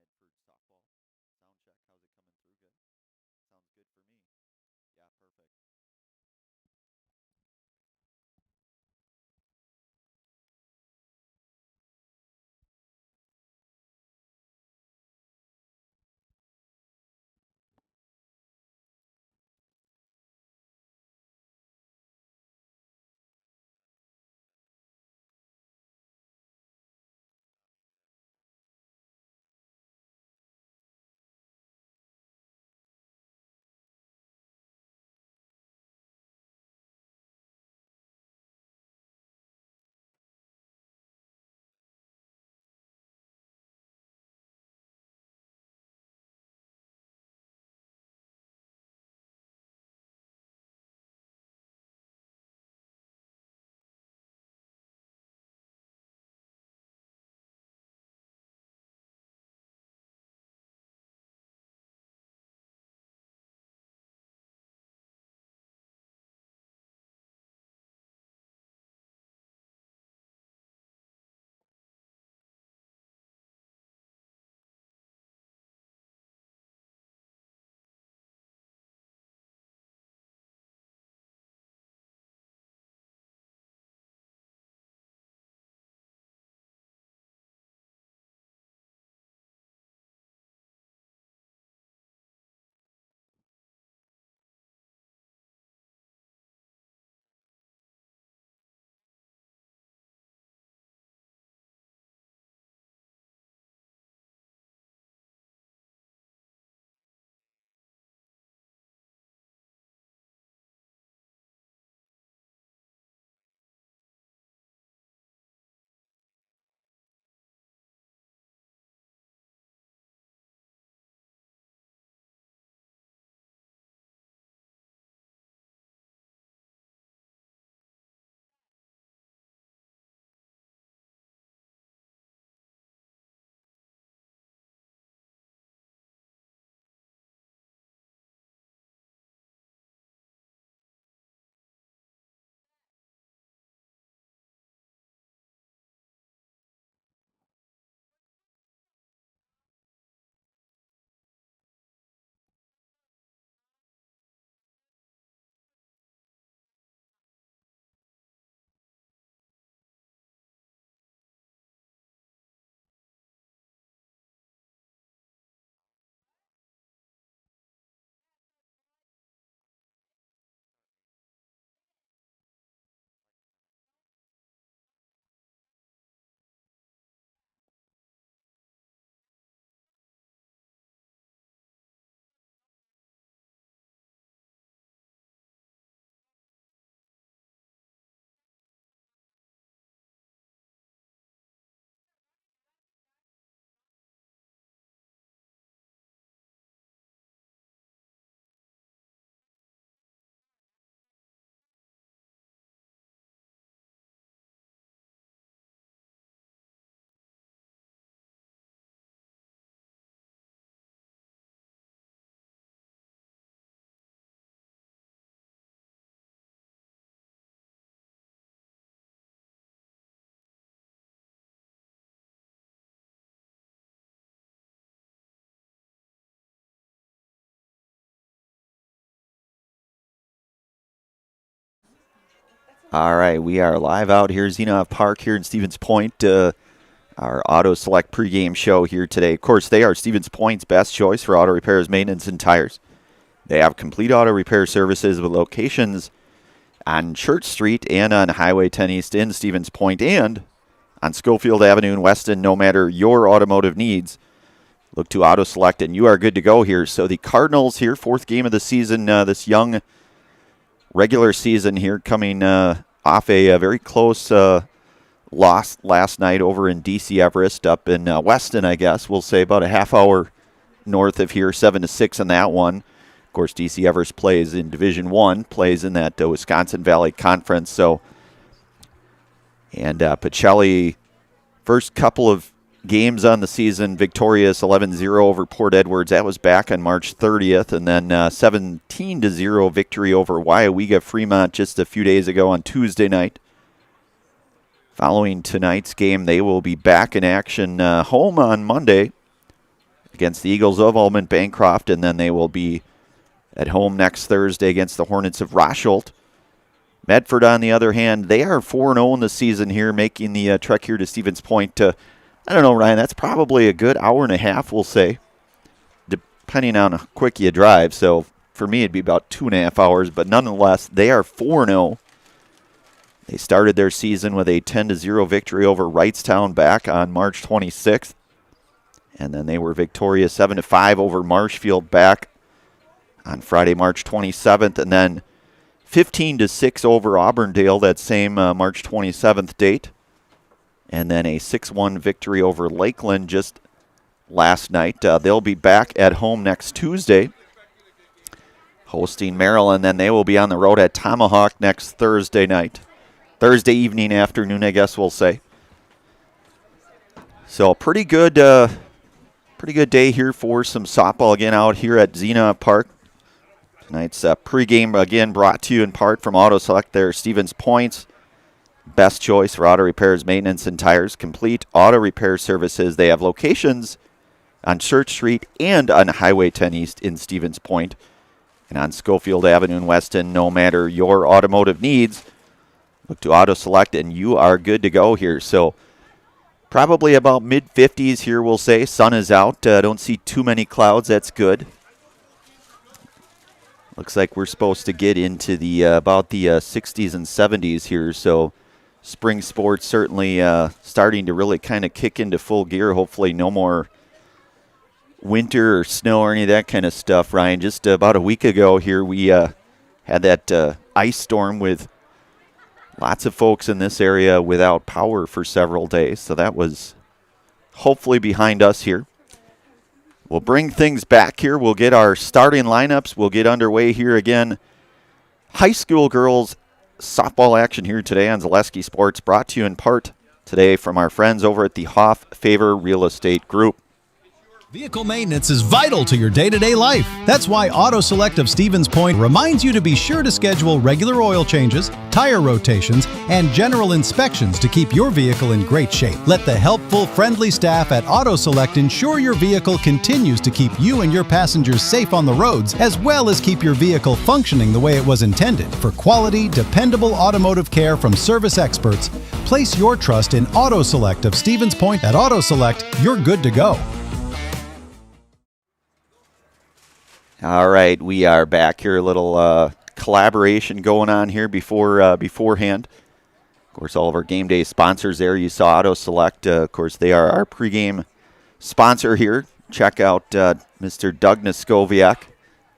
Medford softball. Sound check. How's it coming through? Good. Sounds good for me. Yeah, perfect. All right, we are live out here, Zenov Park here in Stevens Point. Our Auto Select pregame show here today. Of course, they are Stevens Point's best choice for auto repairs, maintenance, and tires. They have complete auto repair services with locations on Church Street and on Highway 10 East in Stevens Point and on Schofield Avenue in Weston. No matter your automotive needs, look to Auto Select and you are good to go here. So the Cardinals here, fourth game of the season, this young regular season here, coming off a very close loss last night over in D.C. Everest, up in Weston, I guess. We'll say about a half hour north of here, 7-6 in that one. Of course, D.C. Everest plays in Division I, plays in that Wisconsin Valley Conference. So, and Pacelli, first couple of games on the season, victorious 11-0 over Port Edwards. That was back on March 30th. And then 17-0 victory over WIAA Fremont just a few days ago on Tuesday night. Following tonight's game, they will be back in action home on Monday against the Eagles of Almond Bancroft, and then they will be at home next Thursday against the Hornets of Rosholt. Medford, on the other hand, they are 4-0 in the season here, making the trek here to Stevens Point. I don't know, Ryan, that's probably a good hour and a half, we'll say, depending on how quick you drive. So for me, it'd be about 2.5 hours, but nonetheless, they are 4-0. They started their season with a 10-0 victory over Wrightstown back on March 26th. And then they were victorious 7-5 over Marshfield back on Friday, March 27th. And then 15-6 over Auburndale that same March 27th date. And then a 6-1 victory over Lakeland just last night. They'll be back at home next Tuesday, hosting Maryland. Then they will be on the road at Tomahawk next Thursday night. Thursday evening, afternoon, I guess we'll say. So pretty good day here for some softball again out here at Xena Park. Tonight's pregame again brought to you in part from Auto Select. Their Stevens Point's best choice for auto repairs, maintenance, and tires. Complete auto repair services. They have locations on Church Street and on Highway 10 East in Stevens Point, and on Schofield Avenue in Weston. No matter your automotive needs, look to Auto Select and you are good to go here. So probably about mid-50s here, we'll say. Sun is out. Don't see too many clouds. That's good. Looks like we're supposed to get into the about the 60s and 70s here. So spring sports certainly starting to really kind of kick into full gear. Hopefully no more winter or snow or any of that kind of stuff, Ryan. Just about a week ago here, we had that ice storm with lots of folks in this area without power for several days. So that was hopefully behind us here. We'll bring things back here. We'll get our starting lineups. We'll get underway here again. High school girls softball action here today on Zaleski Sports, brought to you in part today from our friends over at the Hoff Favor Real Estate Group. Vehicle maintenance is vital to your day-to-day life. That's why Auto Select of Stevens Point reminds you to be sure to schedule regular oil changes, tire rotations, and general inspections to keep your vehicle in great shape. Let the helpful, friendly staff at Auto Select ensure your vehicle continues to keep you and your passengers safe on the roads, as well as keep your vehicle functioning the way it was intended. For quality, dependable automotive care from service experts, place your trust in Auto Select of Stevens Point. At Auto Select, you're good to go. All right, we are back here. A little collaboration going on here beforehand. Of course, all of our game day sponsors there. You saw Auto Select. Of course, they are our pregame sponsor here. Check out Mr. Doug Noskoviak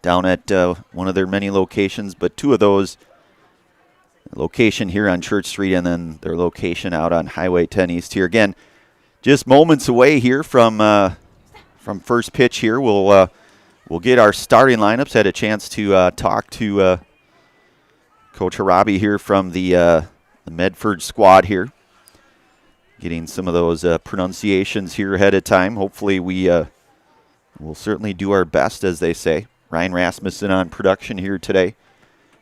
down at one of their many locations, but two of those, location here on Church Street and then their location out on Highway 10 East here. Again, just moments away here from first pitch here. We'll get our starting lineups. Had a chance to talk to Coach Harabi here from the Medford squad here. Getting some of those pronunciations here ahead of time. Hopefully we'll certainly do our best, as they say. Ryan Rasmussen on production here today.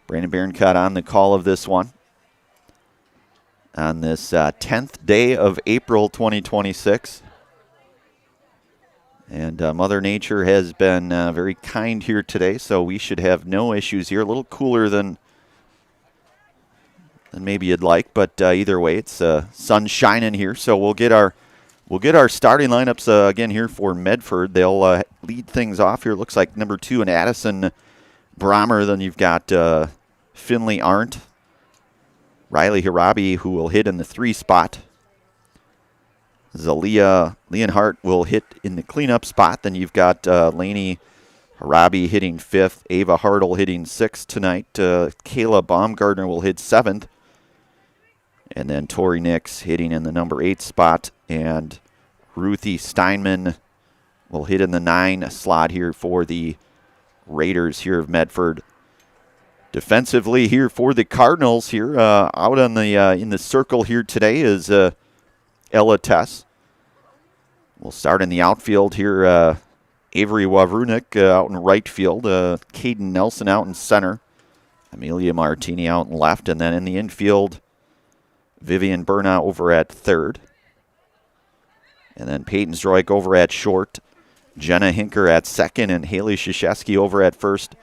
Brandon Barroncott on the call of this one. On this 10th day of April 2026. And Mother Nature has been very kind here today, so we should have no issues here. A little cooler than maybe you'd like, but either way, it's sun shining here. So we'll get our starting lineups again here for Medford. They'll lead things off here. Looks like number 2 in Addison Brommer. Then you've got Finley Arndt, Riley Harabi, who will hit in the 3 spot. Zalia Leonhardt will hit in the cleanup spot. Then you've got Lainey Harabi hitting 5th. Ava Hartle hitting 6th tonight. Kayla Baumgardner will hit 7th. And then Tori Nix hitting in the number 8 spot. And Ruthie Steinman will hit in the 9 slot here for the Raiders here of Medford. Defensively here for the Cardinals here, out on the in the circle here today is Ella Tess. We'll start in the outfield here. Avery Wawrunik out in right field. Caden Nelson out in center. Amelia Martini out in left. And then in the infield, Vivian Berna over at third. And then Peyton Stroik over at short. Jenna Hinker at second and Haley Krzyzewski over at first.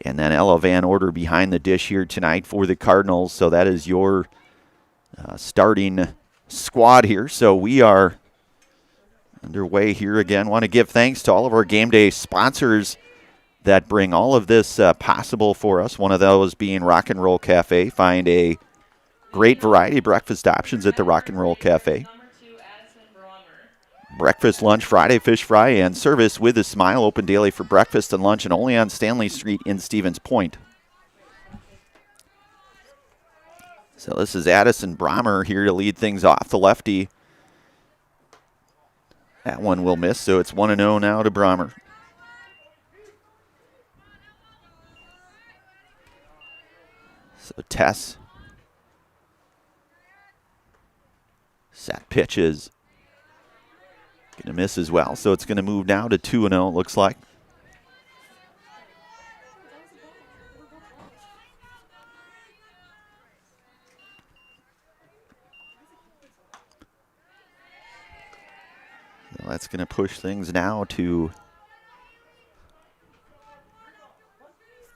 And then Ella Van Order behind the dish here tonight for the Cardinals. So that is your starting squad here. So we are underway here again. Want to give thanks to all of our game day sponsors that bring all of this possible for us. One of those being Rock and Roll Cafe. Find a great variety of breakfast options at the Rock and Roll Cafe. Breakfast, lunch, Friday fish fry, and service with a smile. Open daily for breakfast and lunch and only on Stanley Street in Stevens Point. So this is Addison Brommer here to lead things off. The lefty. That one will miss, so it's 1-0 now to Brommer. So Tess. Set pitches. Going to miss as well, so it's going to move now to 2-0, it looks like. So that's going to push things now to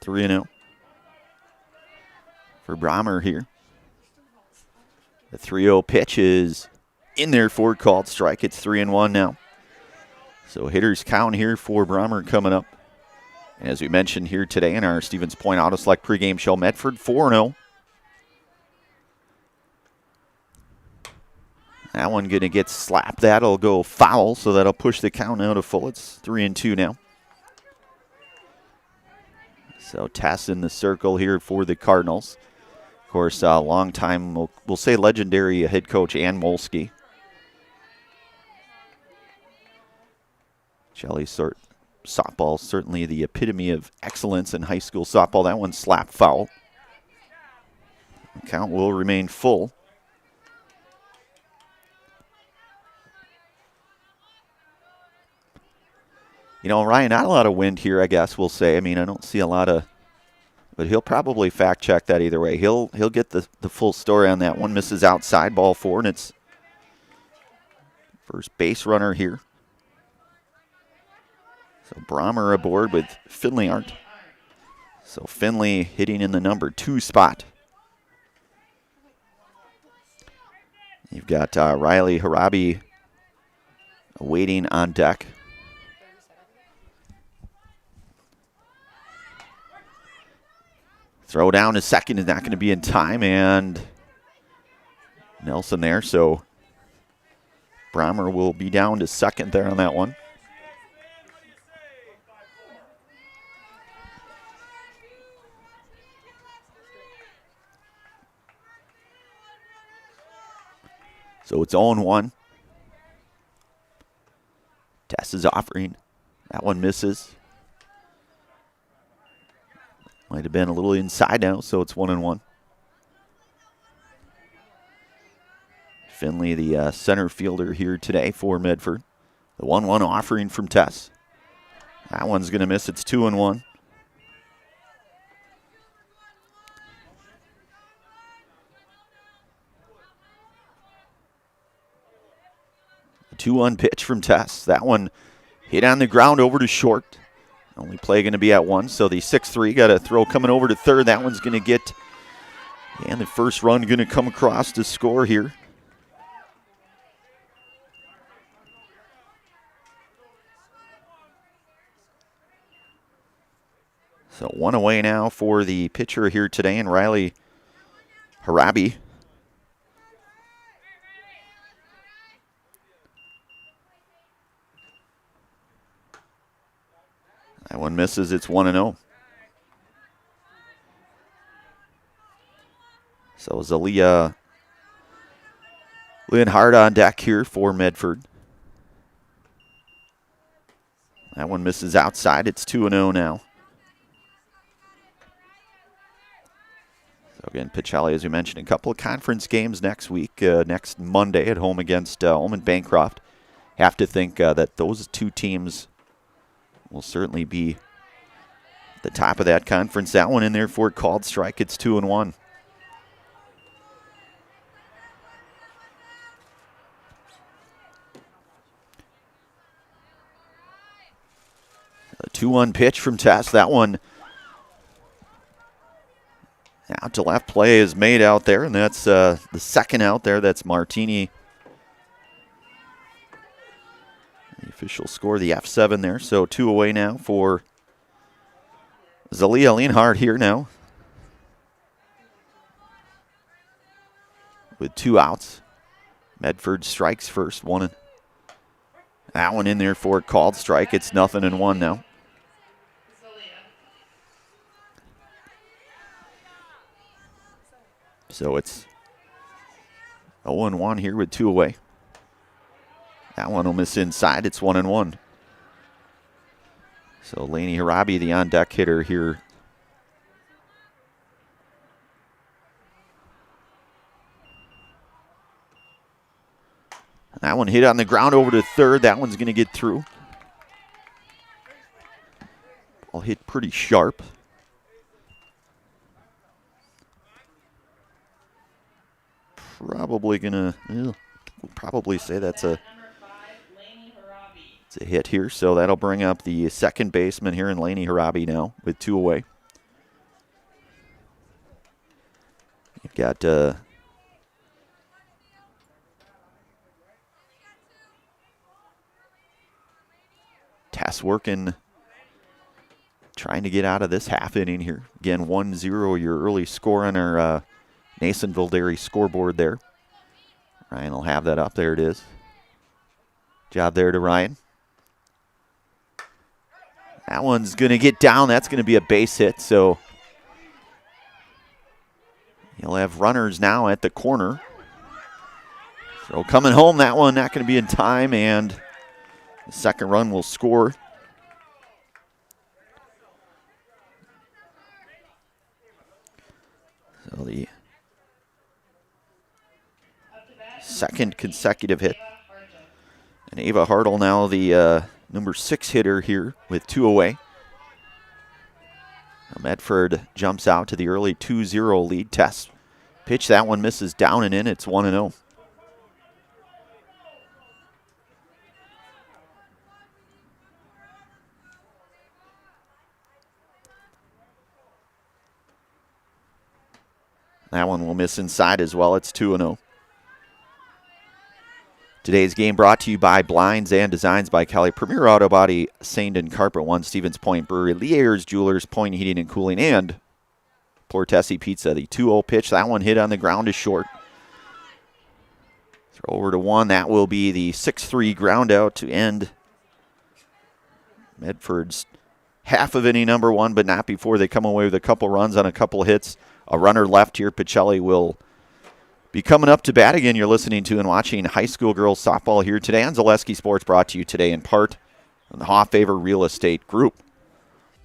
3-0 for Brommer here. The 3-0 pitch is in there for a called strike. It's 3-1 now. So hitters count here for Brommer coming up. And as we mentioned here today in our Stevens Point Auto Select pregame show, Medford 4-0. That one going to get slapped. That'll go foul, so that'll push the count out to full. It's 3-2 now. So Tess in the circle here for the Cardinals. Of course, long time, we'll say legendary head coach Ann Molsky. Shelley softball, certainly the epitome of excellence in high school softball. That one slapped foul. The count will remain full. You know, Ryan, not a lot of wind here, I guess we'll say. I mean, I don't see a lot of, but he'll probably fact check that either way. He'll get the full story on that one. Misses outside, ball 4, and it's first base runner here. So Brommer aboard with Finley Arndt. So Finley hitting in the number 2 spot. You've got Riley Harabi waiting on deck. Throw down to second is not going to be in time, and Nelson there. So Brommer will be down to second there on that one. So it's 0-1. Tess is offering. That one misses. Might have been a little inside now, so it's 1-1. Finley, the center fielder here today for Medford. The 1-1 offering from Tess. That one's going to miss. It's 2-1. The 2-1 pitch from Tess. That one hit on the ground over to short. Only play going to be at 1, so the 6-3 got a throw coming over to third. That one's going to get, and the first run going to come across to score here. So 1 away now for the pitcher here today, and Riley Harabi. That one misses. It's 1-0. So Zalia Linhart on deck here for Medford. That one misses outside. It's 2-0 now. So again, Pacelli, as we mentioned, a couple of conference games next week. Next Monday at home against Ulm Bancroft. Have to think that those two teams will certainly be at the top of that conference. That one in there for a called strike. It's 2-1. 2-1 pitch from Tess. That one out to left. Play is made out there, and that's the second out there. That's Martini. The official score, the F7 there. So 2 away now for Zalia Lienhardt here now with 2 outs. Medford strikes first, 1 that one in there for a called strike. It's 0-1 now. So it's 0-1 here with 2 away. That one will miss inside. It's 1-1. So Laney Harabi, the on-deck hitter here. That one hit on the ground over to third. That one's going to get through. Ball hit pretty sharp. Probably going to, we'll probably say it's a hit here. So that'll bring up the second baseman here in Laney Harabi now with 2 away. You've got Tess working, trying to get out of this half inning here. Again, 1-0, your early score on our Nasonville Dairy scoreboard there. Ryan will have that up. There it is. Job there to Ryan. That one's going to get down. That's going to be a base hit. So you'll have runners now at the corner. Throw coming home. That one not going to be in time, and the second run will score. So the second consecutive hit. And Ava Hartle now the number 6 hitter here with 2 away. Now Medford jumps out to the early 2-0 lead. Tess pitch, that one misses down and in. It's 1-0. That one will miss inside as well. It's 2-0. Today's game brought to you by Blinds and Designs by Kelly, Premier Auto Body, Sandon Carpet One, Stevens Point Brewery, Lee Ayers Jewelers, Point Heating and Cooling, and Portesi Pizza. The 2-0 pitch, that one hit on the ground is short. Throw over to 1. That will be the 6-3 ground out to end Medford's half of inning number 1, but not before they come away with a couple runs on a couple hits. A runner left here. Pacelli will be coming up to bat again. You're listening to and watching high school girls softball here today on Zaleski Sports, brought to you today in part from the Hoffavor Real Estate Group.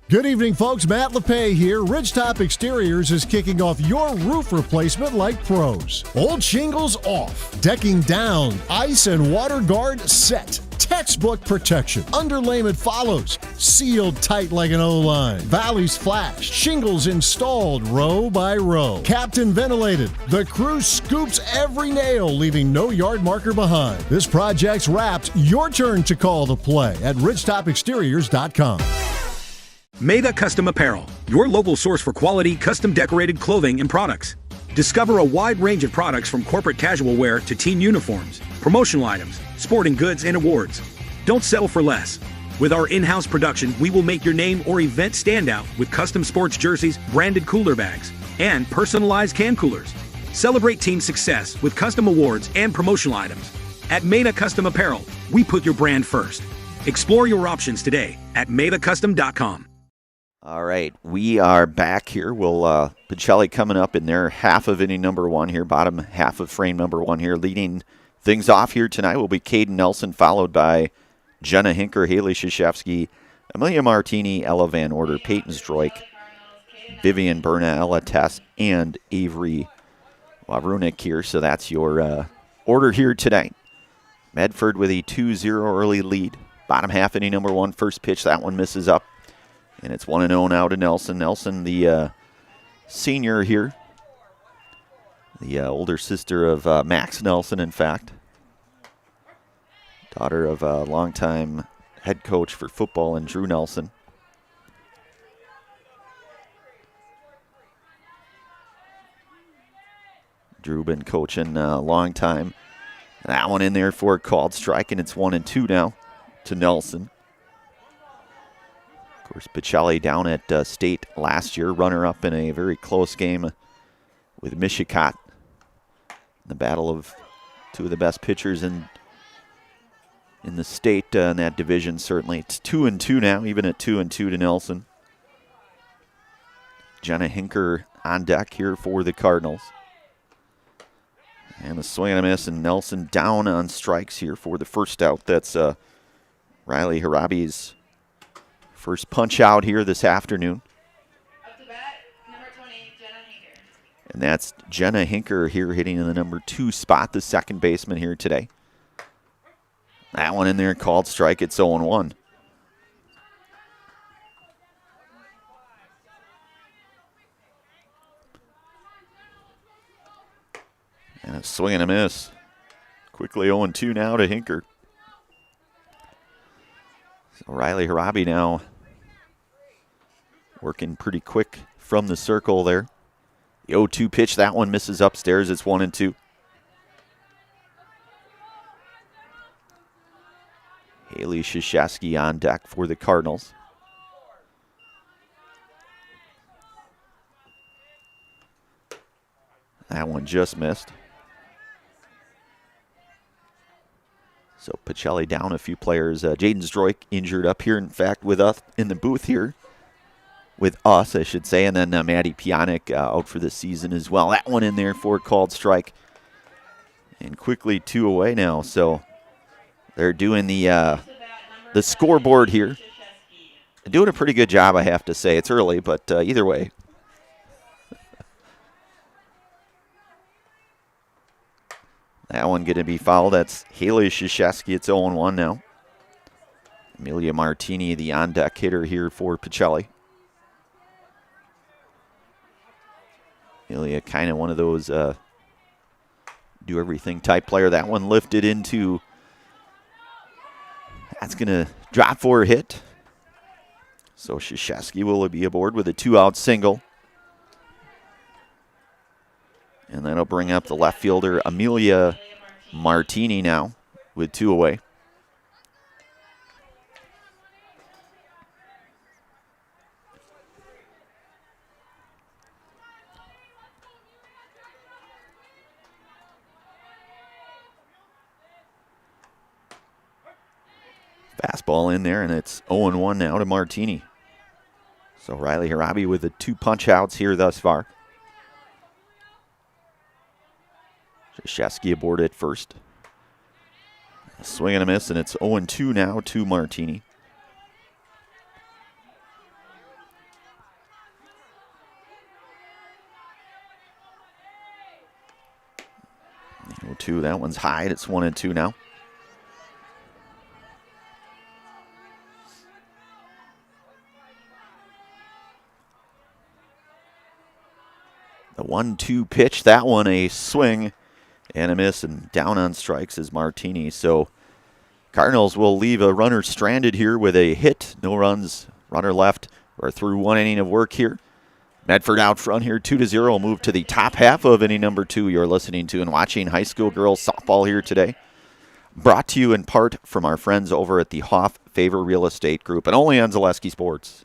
Good evening, folks. Matt LePay here. Ridgetop Exteriors is kicking off your roof replacement like pros. Old shingles off, decking down, ice and water guard set. Textbook protection. Underlayment follows. Sealed tight like an O-line. Valleys flashed. Shingles installed row by row. Captain ventilated. The crew scoops every nail, leaving no yard marker behind. This project's wrapped. Your turn to call the play at ridgetopexteriors.com. Meda Custom Apparel, your local source for quality, custom decorated clothing and products. Discover a wide range of products from corporate casual wear to team uniforms, promotional items, sporting goods, and awards. Don't settle for less. With our in-house production, we will make your name or event stand out with custom sports jerseys, branded cooler bags, and personalized can coolers. Celebrate team success with custom awards and promotional items. At Meda Custom Apparel, we put your brand first. Explore your options today at medacustom.com. All right, we are back here. We'll Pacelli coming up in their half of inning number 1 here, bottom half of frame number 1 here. Leading things off here tonight will be Caden Nelson, followed by Jenna Hinker, Haley Krzyzewski, Amelia Martini, Ella Van Order, Peyton Stroik, Vivian Berna, Ella Tess, and Avery Wawrunik here. So that's your order here tonight. Medford with a 2-0 early lead. Bottom half inning number 1, first pitch, that one misses up. And it's 1-0 now to Nelson. Nelson, the senior here. The older sister of Max Nelson, in fact. Daughter of a longtime head coach for football, and Drew Nelson. Drew been coaching a long time. That one in there for a called strike, and it's 1-2 now to Nelson. Of course, Pacelli down at State last year, runner-up in a very close game with Michigan. The battle of two of the best pitchers in the state in that division, certainly. It's 2-2 now, even at 2-2 to Nelson. Jenna Hinker on deck here for the Cardinals. And a swing and a miss, and Nelson down on strikes here for the first out. That's Riley Harabi's first punch out here this afternoon. Up to bat, number 20, Jenna Hinker. And that's Jenna Hinker here hitting in the number 2 spot, the second baseman here today. That one in there, called strike. It's 0-1. And a swing and a miss. Quickly 0-2 now to Hinker. So Riley Harabi now working pretty quick from the circle there. The 0-2 pitch, that one misses upstairs. It's 1-2. Haley Krzyzewski on deck for the Cardinals. That one just missed. So Pacelli down a few players. Jaden Zdroik injured up here, in fact, with us in the booth here. With us, I should say. And then Maddie Pionic out for the season as well. That one in there for a called strike. And quickly 2 away now. So they're doing the scoreboard here. They're doing a pretty good job, I have to say. It's early, but either way. That one going to be fouled. That's Haley Krzyzewski. It's 0-1 now. Amelia Martini, the on-deck hitter here for Pacelli. Amelia kind of one of those do-everything type player. That one lifted into... That's going to drop for a hit. So Krzyzewski will be aboard with a 2-out single. And that'll bring up the left fielder, Amelia Martini now with 2 away. Fastball in there, and it's 0-1 now to Martini. So Riley Harabi with the 2 punch outs here thus far. Krzyzewski aboard at first. A swing and a miss, and it's 0-2 now to Martini. The 0-2, that one's high. It's 1-2 now. The 1-2 pitch, that one a swing and a miss, and down on strikes is Martini. So Cardinals will leave a runner stranded here with a hit. No runs, runner left. We're through 1 inning of work here. Medford out front here, 2-0. We'll move to the top half of inning number 2. You're listening to and watching high school girls softball here today. Brought to you in part from our friends over at the Hoff Favor Real Estate Group and only on Zaleski Sports.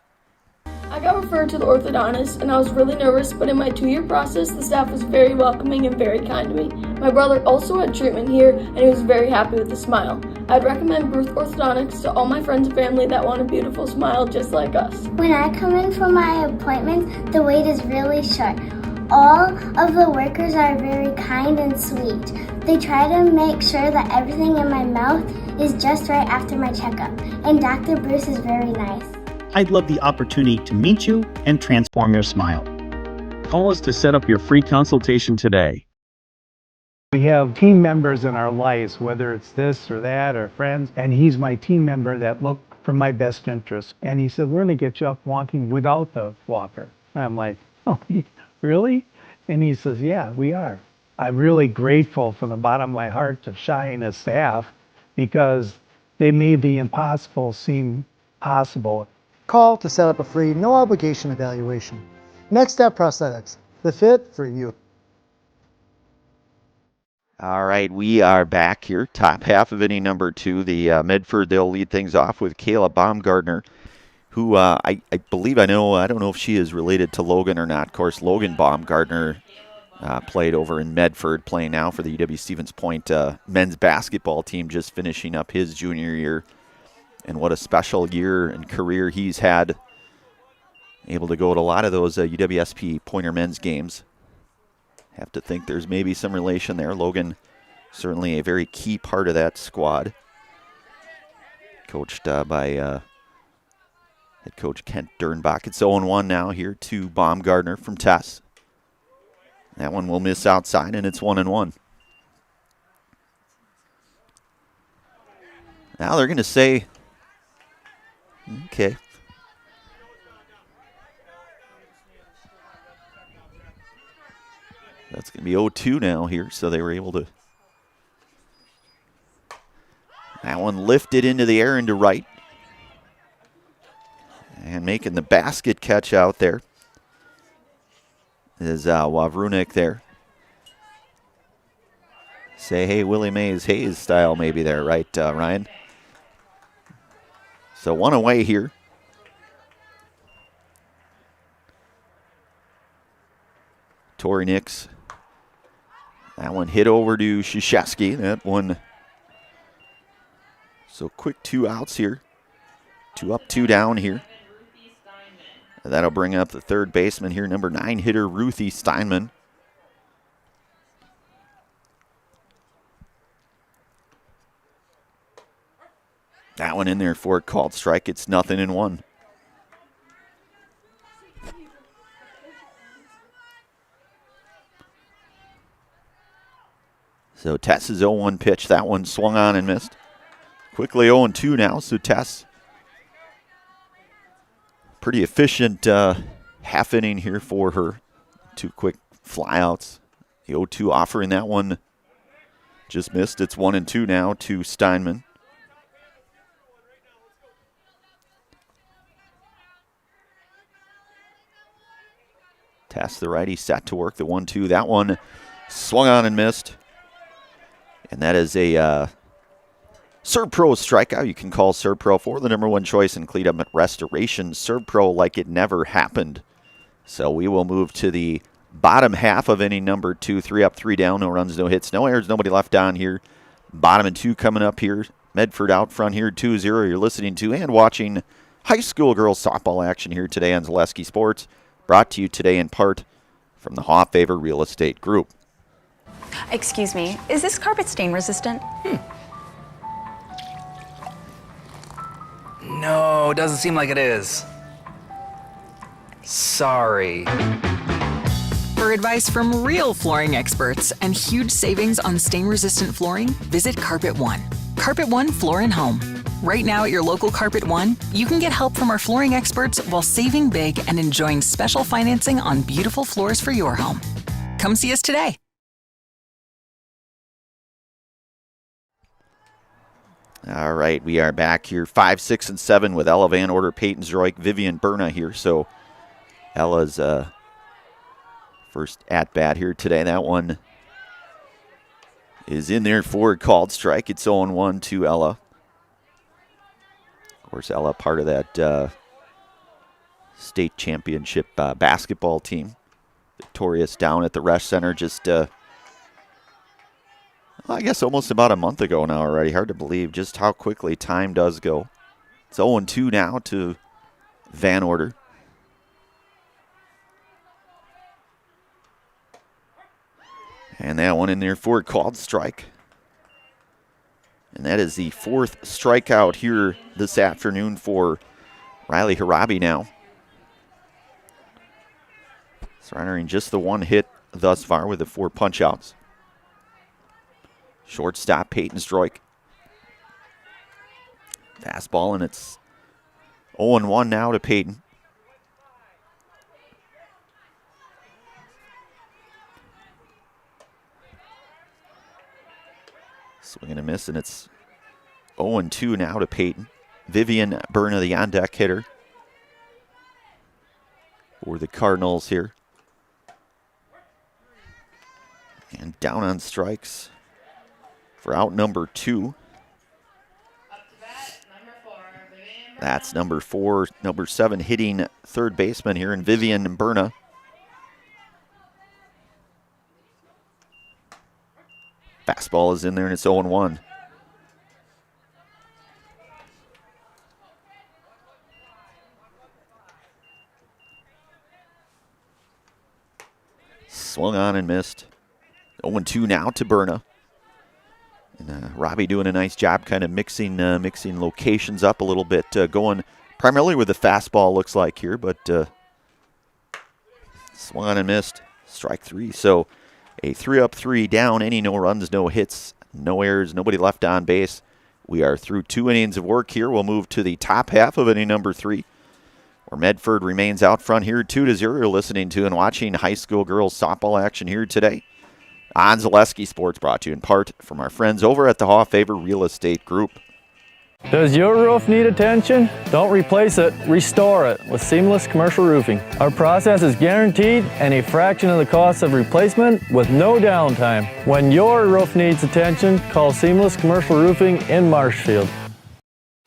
I got referred to the orthodontist, and I was really nervous, but in my 2-year process, the staff was very welcoming and very kind to me. My brother also had treatment here, and he was very happy with the smile. I'd recommend Bruce Orthodontics to all my friends and family that want a beautiful smile just like us. When I come in for my appointment, the wait is really short. All of the workers are very kind and sweet. They try to make sure that everything in my mouth is just right after my checkup, and Dr. Bruce is very nice. I'd love the opportunity to meet you and transform your smile. Call us to set up your free consultation today. We have team members in our lives, whether it's this or that or friends, and he's my team member that look for my best interest. And he said, we're going to get you up walking without the walker. And I'm like, oh, really? And he says, yeah, we are. I'm really grateful from the bottom of my heart to Shai and his staff because they made the impossible seem possible. Call to set up a free, no obligation evaluation. Next Step Prosthetics, the fit for you. All right, we are back here. Top half of inning number 2. The Medford, they'll lead things off with Kayla Baumgartner, who I believe I don't know if she is related to Logan or not. Of course, Logan Baumgartner played over in Medford, playing now for the UW Stevens Point men's basketball team, just finishing up his junior year. And what a special year and career he's had. Able to go to a lot of those UWSP Pointer men's games. Have to think there's maybe some relation there. Logan, certainly a very key part of that squad. Coached by head coach Kent Dernbach. It's 0-1 now here to Baumgartner from Tess. That one will miss outside, and it's 1-1. Now they're going to say, okay. That's going to be 0-2 now here, so they were able to. That one lifted into the air into right. And making the basket catch out there is Wawrunik there. Say, hey, Willie Mays Hayes style maybe there, right, Ryan? So one away here. Tori Nix. That one hit over to Krzyzewski. That one. So quick 2 outs here. 2 up, 2 down here. And that'll bring up the third baseman here, number 9 hitter Ruthie Steinman. That one in there for a called strike. It's 0-1. So Tess's 0-1 pitch. That one swung on and missed. Quickly 0-2 now. So Tess, pretty efficient half inning here for her. 2 quick flyouts. The 0-2 offering that one just missed. It's 1-2 now to Steinman. Tess, the righty, set to work. The 1-2. That one swung on and missed. And that is a Serve Pro strikeout. You can call Serve Pro for the number 1 choice in cleanup restoration. Serve Pro like it never happened. So we will move to the bottom half of inning number 2. 3 up, 3 down. No runs, no hits, no errors, nobody left on here. Bottom and 2 coming up here. Medford out front here, 2-0. You're listening to and watching high school girls softball action here today on Zaleski Sports. Brought to you today in part from the Hoffavor Real Estate Group. Excuse me, is this carpet stain resistant? No, doesn't seem like it is. Sorry. For advice from real flooring experts and huge savings on stain-resistant flooring, visit Carpet One. Carpet One Floor and Home. Right now at your local Carpet One, you can get help from our flooring experts while saving big and enjoying special financing on beautiful floors for your home. Come see us today. All right, we are back here, 5, 6, and 7 with Ella Van Order, Peyton Zroik, Vivian Berna here. So Ella's first at-bat here today. That one is in there for a called strike. It's 0-1 to Ella. Of course, Ella part of that state championship basketball team. Victorious down at the Resch Center just I guess almost about a month ago now already. Hard to believe just how quickly time does go. It's 0-2 now to Van Order. And that one in there for a called strike. And that is the 4th strikeout here this afternoon for Riley Harabi now. Surrendering just the 1 hit thus far with the 4 punch-outs. Shortstop Peyton Stroik. Fastball, and it's 0-1 now to Peyton. Swing and a miss, and it's 0-2 now to Peyton. Vivian Berna, the on-deck hitter for the Cardinals here. And down on strikes for out number 2. That's number 4, number 7 hitting third baseman here in Vivian Berna. Fastball is in there and it's 0-1. Swung on and missed. 0-2 now to Berna. And Robbie doing a nice job kind of mixing locations up a little bit, going primarily with the fastball looks like here, but swung on and missed. Strike 3. So a 3-up, 3 down, any no runs, no hits, no errors, nobody left on base. We are through 2 innings of work here. We'll move to the top half of inning number 3, where Medford remains out front here 2-0. You're listening to and watching high school girls softball action here today on Zaleski Sports, brought to you in part from our friends over at the Hawfaver Real Estate Group. Does your roof need attention? Don't replace it, restore it with Seamless Commercial Roofing. Our process is guaranteed and a fraction of the cost of replacement with no downtime. When your roof needs attention, call Seamless Commercial Roofing in Marshfield.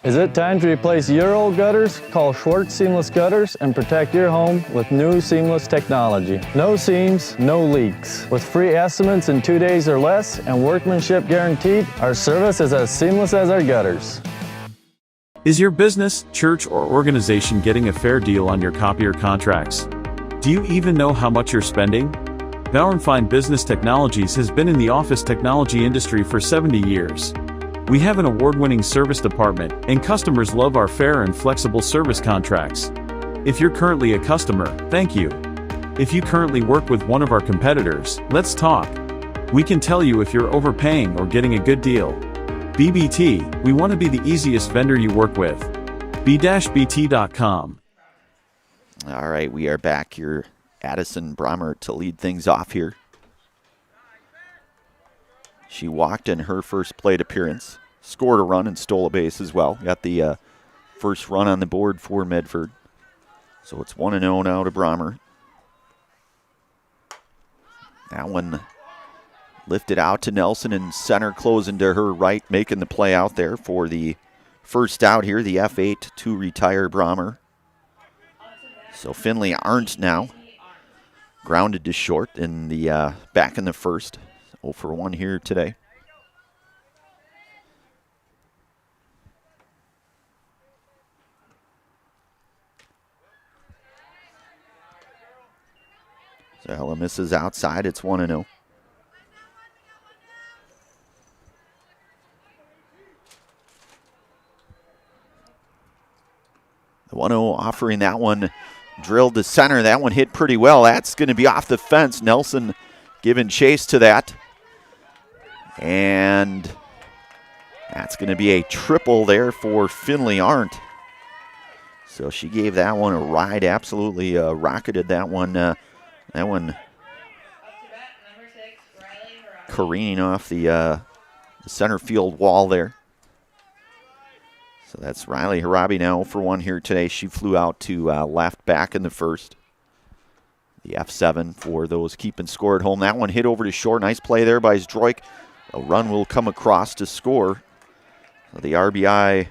Is it time to replace your old gutters? Call Schwartz Seamless Gutters and protect your home with new seamless technology. No seams, no leaks. With free estimates in 2 days or less and workmanship guaranteed, our service is as seamless as our gutters. Is your business, church, or organization getting a fair deal on your copier contracts? Do you even know how much you're spending? Bauernfeind Business Technologies has been in the office technology industry for 70 years. We have an award-winning service department, and customers love our fair and flexible service contracts. If you're currently a customer, thank you. If you currently work with one of our competitors, let's talk. We can tell you if you're overpaying or getting a good deal. BBT, we want to be the easiest vendor you work with. b-bt.com. All right, we are back here. Addison Brommer to lead things off here. She walked in her first plate appearance, scored a run and stole a base as well. Got the first run on the board for Medford. So it's 1-0 now to Brommer. That one lifted out to Nelson, and center closing to her right, making the play out there for the first out here, the F8 to retire Brommer. So Finley Arndt now grounded to short in the back in the first. 0 for 1 here today. Zella misses outside. It's 1-0. The 1-0 offering that one drilled to center. That one hit pretty well. That's going to be off the fence. Nelson giving chase to that. And that's going to be a triple there for Finley Arndt. So she gave that one a ride, absolutely rocketed that one. That one careening off the center field wall there. So that's Riley Harabi now for 1 here today. She flew out to left back in the first. The F7 for those keeping score at home. That one hit over to short. Nice play there by Zdroik. A run will come across to score. So the RBI.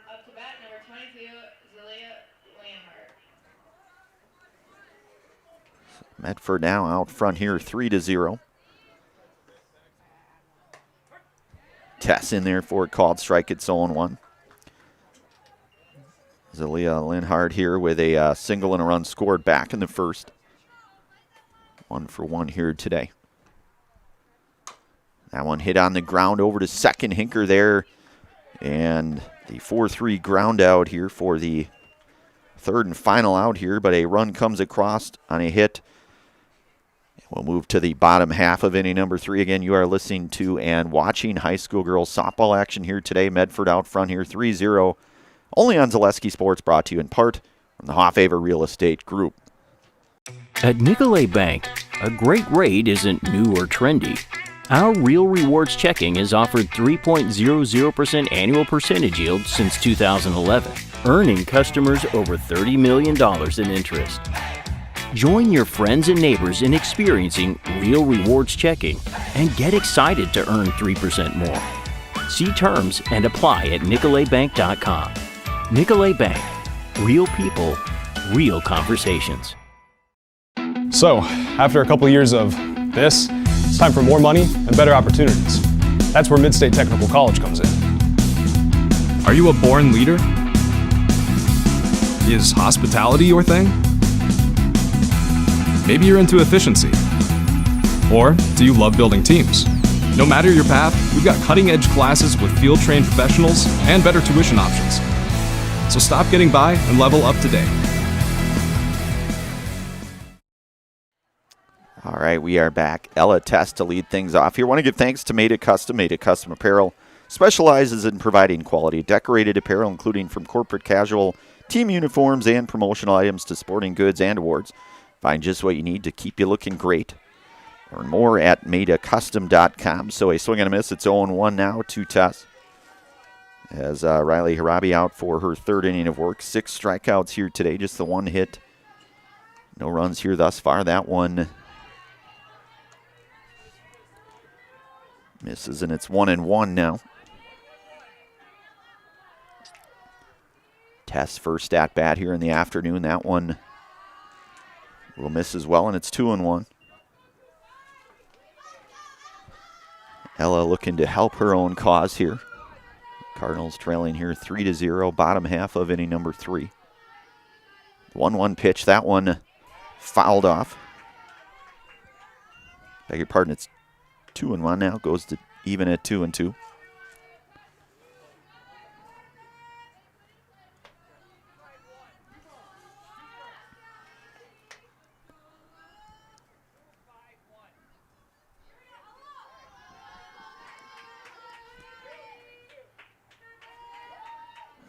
Up to bat, number 22, Zelia Landmark. Medford now out front here, 3-0. Tess in there for a called strike. It's 0-1. Zelia Linhard here with a single and a run scored back in the first. 1 for 1 here today. That one hit on the ground over to second. Hinker there. And the 4-3 ground out here for the third and final out here. But a run comes across on a hit. We'll move to the bottom half of inning number 3. Again, you are listening to and watching high school girls softball action here today. Medford out front here, 3-0. Only on Zaleski Sports, brought to you in part from the Hawfaver Real Estate Group. At Nicolay Bank, a great rate isn't new or trendy. Our Real Rewards checking has offered 3.00% annual percentage yield since 2011, earning customers over $30 million in interest. Join your friends and neighbors in experiencing real rewards checking and get excited to earn 3% more. See terms and apply at NicoletBank.com. Nicolet Bank. Real people, real conversations. So, after a couple years of this, it's time for more money and better opportunities. That's where Mid-State Technical College comes in. Are you a born leader? Is hospitality your thing? Maybe you're into efficiency. Or do you love building teams? No matter your path, we've got cutting-edge classes with field-trained professionals and better tuition options. So stop getting by and level up today. All right, we are back. Ella Test to lead things off here. Want to give thanks to Made It Custom. Made It Custom Apparel specializes in providing quality decorated apparel, including from corporate casual, team uniforms, and promotional items to sporting goods and awards. Find just what you need to keep you looking great. Learn more at madeacustom.com. So a swing and a miss. It's 0-1 now to Tess. As Riley Harabi out for her third inning of work. 6 strikeouts here today, just the 1 hit. No runs here thus far. That one misses, and it's 1-1 now. Tess first at bat here in the afternoon. That one will miss as well, and it's 2-1. Ella looking to help her own cause here. Cardinals trailing here 3-0, bottom half of inning number 3. 1-1 pitch, that one fouled off. Beg your pardon, it's 2-1 now, goes to even at 2-2.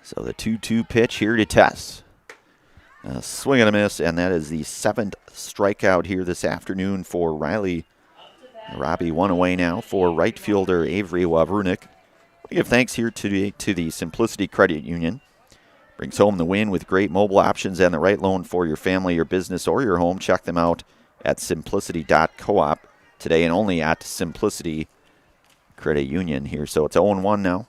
So the 2-2 pitch here to Tess. A swing and a miss, and that is the 7th strikeout here this afternoon for Riley. Robbie one away now for right fielder Avery Wawrunik. We give thanks here to the Simplicity Credit Union. Brings home the win with great mobile options and the right loan for your family, your business, or your home. Check them out at simplicity.coop today and only at Simplicity Credit Union here. So it's 0-1 now.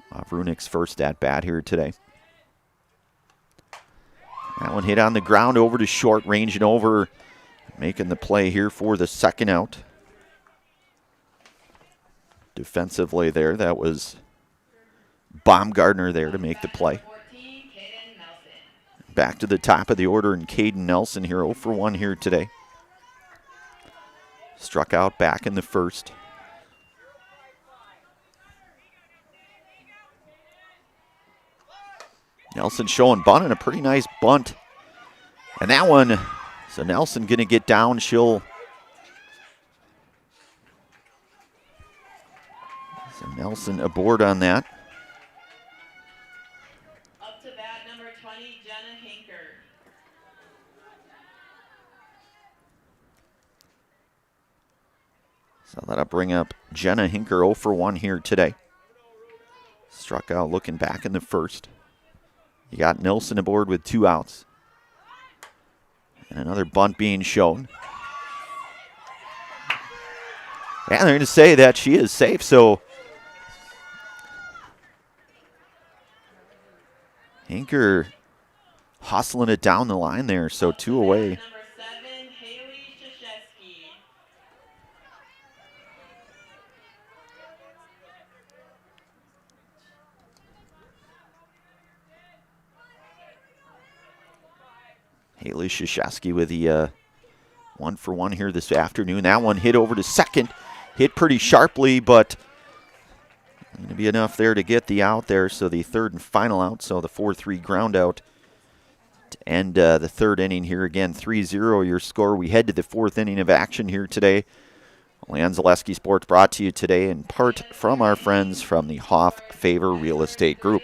Wawrunik's first at bat here today. That one hit on the ground over to short, ranging over, making the play here for the second out. Defensively there, that was Baumgartner there to make the play. Back to the top of the order, and Caden Nelson here 0-for-1 here today. Struck out back in the first. Nelson showing bunt, and a pretty nice bunt. And that one, so Nelson going to get down. So Nelson aboard on that. Up to bat number 20, Jenna Hinker. So that'll bring up Jenna Hinker 0-for-1 here today. Struck out looking back in the first. You got Nilsson aboard with 2 outs. And another bunt being shown. And they're going to say that she is safe, so Hinker hustling it down the line there, so 2 away. Haley Krzyzewski with the 1-for-1 here this afternoon. That one hit over to second. Hit pretty sharply, but going to be enough there to get the out there. So the third and final out. So the 4-3 ground out to end the third inning here. Again, 3-0 your score. We head to the 4th inning of action here today. Leon Zaleski Sports brought to you today in part from our friends from the Hoff Favor Real Estate Group.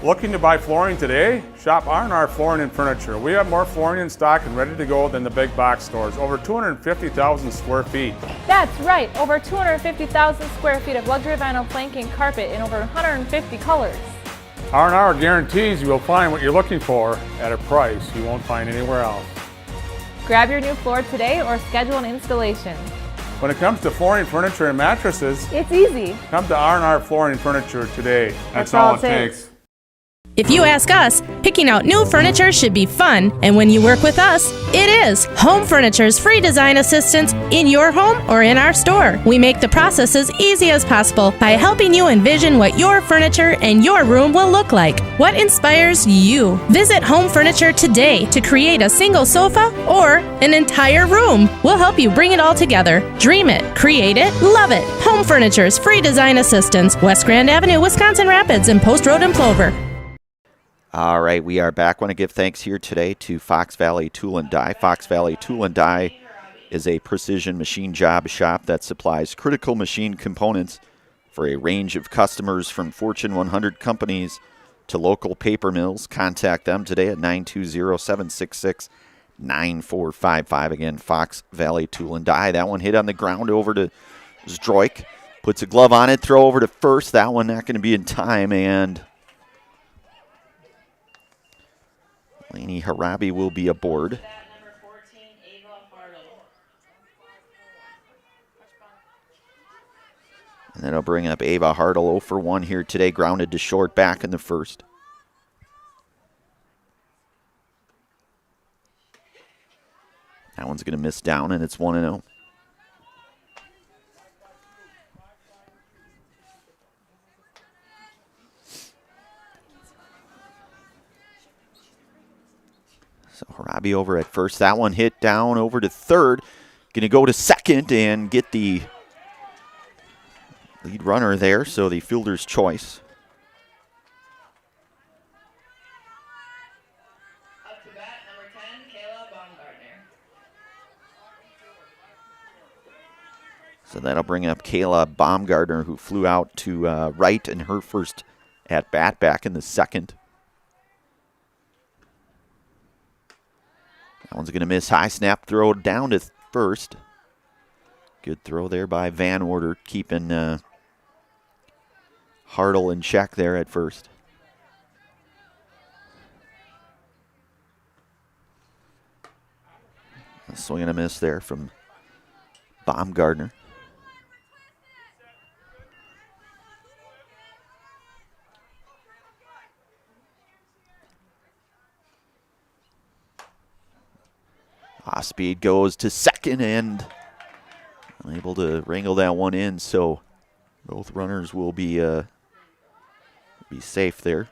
Looking to buy flooring today? Shop R&R Flooring and Furniture. We have more flooring in stock and ready to go than the big box stores. Over 250,000 square feet. That's right, over 250,000 square feet of luxury vinyl planking carpet in over 150 colors. R&R guarantees you will find what you're looking for at a price you won't find anywhere else. Grab your new floor today or schedule an installation. When it comes to flooring, furniture, and mattresses, It's easy. come to R&R Flooring and Furniture today. That's all it takes. If you ask us, picking out new furniture should be fun, and when you work with us, it is. Home Furniture's free design assistance in your home or in our store. We make the process as easy as possible by helping you envision what your furniture and your room will look like. What inspires you? Visit Home Furniture today to create a single sofa or an entire room. We'll help you bring it all together. Dream it, create it, love it. Home Furniture's free design assistance, West Grand Avenue, Wisconsin Rapids, and Post Road in Plover. All right, we are back. Want to give thanks here today to Fox Valley Tool and Die. Fox Valley Tool and Die is a precision machine job shop that supplies critical machine components for a range of customers, from Fortune 100 companies to local paper mills. Contact them today at 920-766-9455. Again, Fox Valley Tool and Die. That one hit on the ground over to Zdroik. Puts a glove on it, throw over to first. That one not going to be in time, and Laney Harabi will be aboard. And that'll bring up Ava Hartle, 0 for 1 here today, grounded to short back in the first. That one's going to miss down, and it's 1-0. So Harabi over at first. That one hit down over to third. Going to go to second and get the lead runner there, so the fielder's choice. Up to bat, number 10, Kayla Baumgartner. So that'll bring up Kayla Baumgartner, who flew out to right in her first at bat back in the second. That one's going to miss. High snap throw down to first. Good throw there by Van Order, keeping Hartle in check there at first. A swing and a miss there from Baumgartner. Speed goes to second and unable to wrangle that one in, so both runners will be safe there.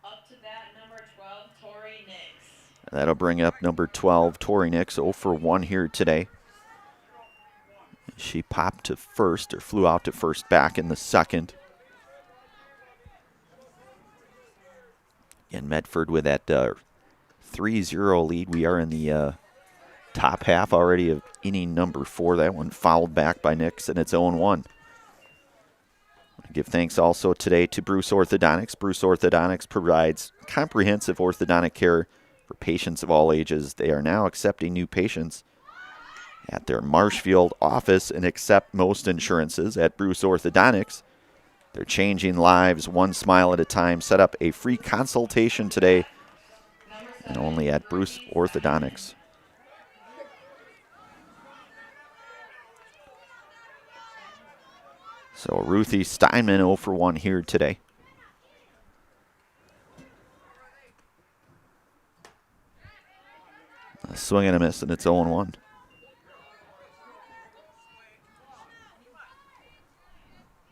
Up to bat, number 12, Tori Nix. That'll bring up number 12, Tori Nix, 0 for 1 here today. She popped to first, or flew out to first back in the second. And Medford with that 3-0 lead. We are in the top half already of inning number 4. That one fouled back by Nix, and it's 0-1. Give thanks also today to Bruce Orthodontics. Bruce Orthodontics provides comprehensive orthodontic care for patients of all ages. They are now accepting new patients at their Marshfield office and accept most insurances. At Bruce Orthodontics, they're changing lives one smile at a time. Set up a free consultation today, and only at Bruce Orthodontics. So Ruthie Steinman 0 for 1 here today. A swing and a miss, and it's 0-1.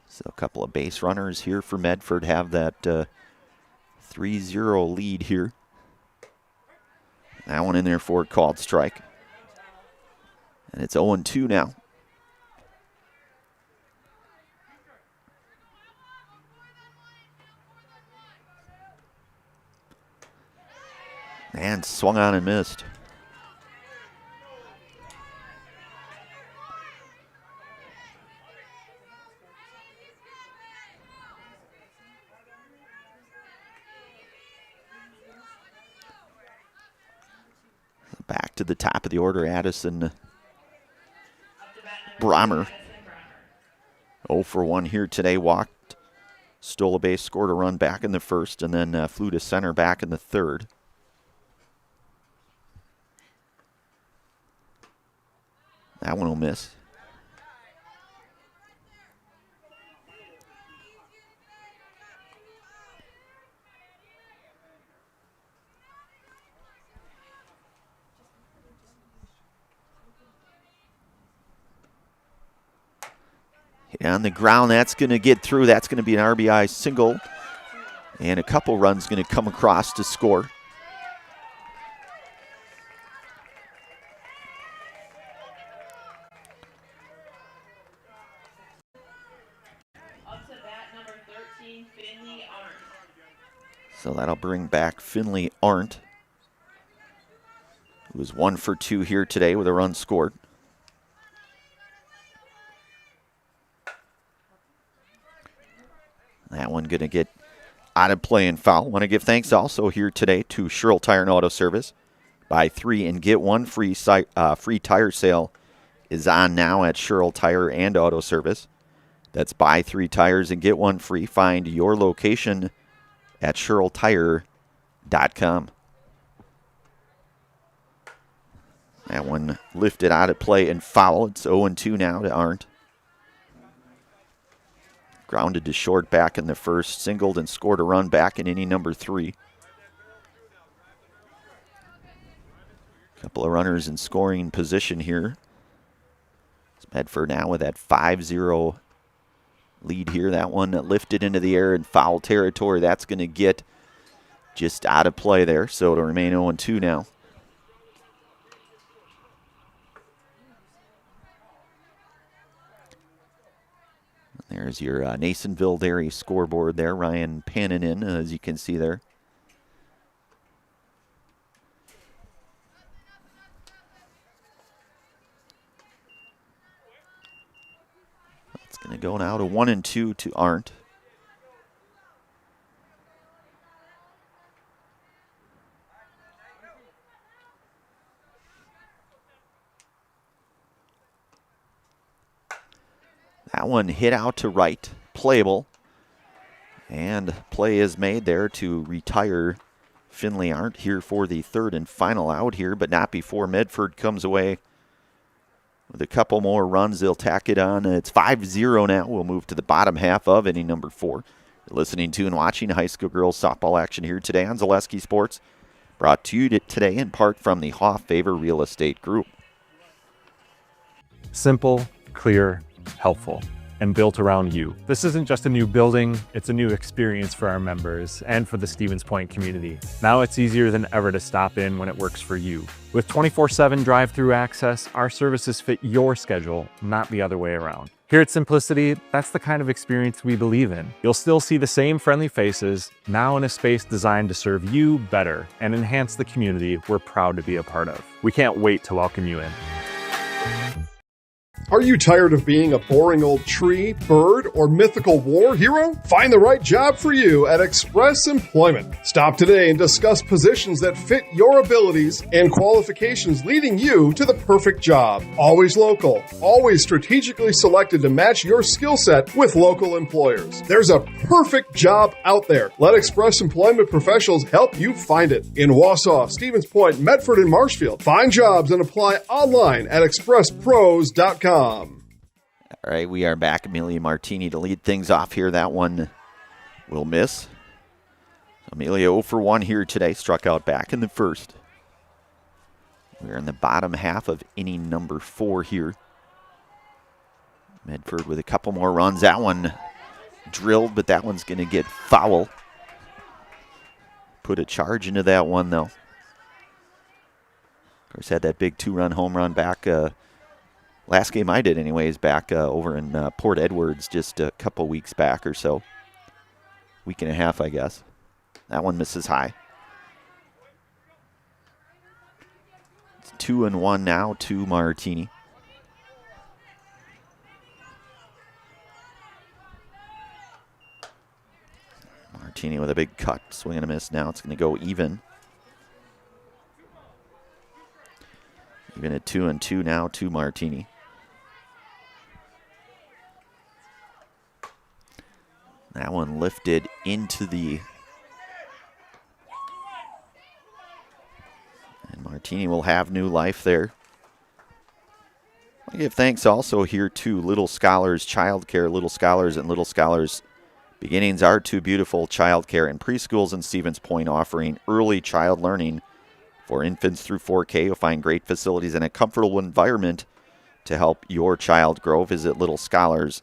So a couple of base runners here for Medford have that 3-0 lead here. That one in there for a called strike. And it's 0-2 now. And swung on and missed. Back to the top of the order, Addison Brommer. 0 for 1 here today, walked Stole a base, scored a run back in the first, and then flew to center back in the third. That one will miss. Hit on the ground, that's going to get through. That's going to be an RBI single. And a couple runs going to come across to score. Up to bat number 13, Finley Arndt. So that'll bring back Finley Arndt, who was 1 for 2 here today with a run scored. That one going to get out of play and foul. Want to give thanks also here today to Sherrill Tire and Auto Service. Buy 3 and get 1 free tire sale is on now at Sherrill Tire and Auto Service. That's buy 3 tires and get 1 free. Find your location at SherrillTire.com. That one lifted out of play and foul. It's 0-2 now to Arndt. Grounded to short back in the first, singled and scored a run back in inning number 3. Couple of runners in scoring position here. It's Medford now with that 5-0 lead here. That one lifted into the air in foul territory. That's going to get just out of play there, so it'll remain 0-2 now. There's your Nasonville Dairy scoreboard there. Ryan panning in, as you can see there. It's going to go now to 1-2 to Arndt. That one hit out to right, playable. And play is made there to retire Finley Arndt here for the third and final out here, but not before Medford comes away with a couple more runs. They'll tack it on. It's 5-0 now. We'll move to the bottom half of inning number 4. You're listening to and watching high school girls softball action here today on Zaleski Sports. Brought to you today in part from the Hoff Favor Real Estate Group. Simple, clear, helpful, and built around you. This isn't just a new building, it's a new experience for our members and for the Stevens Point community. Now it's easier than ever to stop in when it works for you. With 24/7 drive-through access, our services fit your schedule, not the other way around. Here at Simplicity, that's the kind of experience we believe in. You'll still see the same friendly faces, now in a space designed to serve you better and enhance the community we're proud to be a part of. We can't wait to welcome you in. Are you tired of being a boring old tree, bird, or mythical war hero? Find the right job for you at Express Employment. Stop today and discuss positions that fit your abilities and qualifications, leading you to the perfect job. Always local, always strategically selected to match your skill set with local employers. There's a perfect job out there. Let Express Employment professionals help you find it. In Wausau, Stevens Point, Medford, and Marshfield. Find jobs and apply online at expresspros.com. All right, we are back. Amelia Martini to lead things off here. That one will miss. Amelia 0 for 1 here today. Struck out back in the first. We're in the bottom half of inning number 4 here. Medford with a couple more runs. That one drilled, but that one's going to get foul. Put a charge into that one, though. Of course, had that big 2-run home run back. Last game I did anyways, back over in Port Edwards just a couple weeks back or so. Week and a half, I guess. That one misses high. It's 2-1 now to Martini. Martini with a big cut, swing and a miss. Now it's going to go even. Even at 2-2 now to Martini. That one lifted into the... And Martini will have new life there. I give thanks also here to Little Scholars Childcare. Little Scholars and Little Scholars Beginnings are two beautiful childcare and preschools in Stevens Point, offering early child learning for infants through 4K. You'll find great facilities and a comfortable environment to help your child grow. Visit littlescholars.com.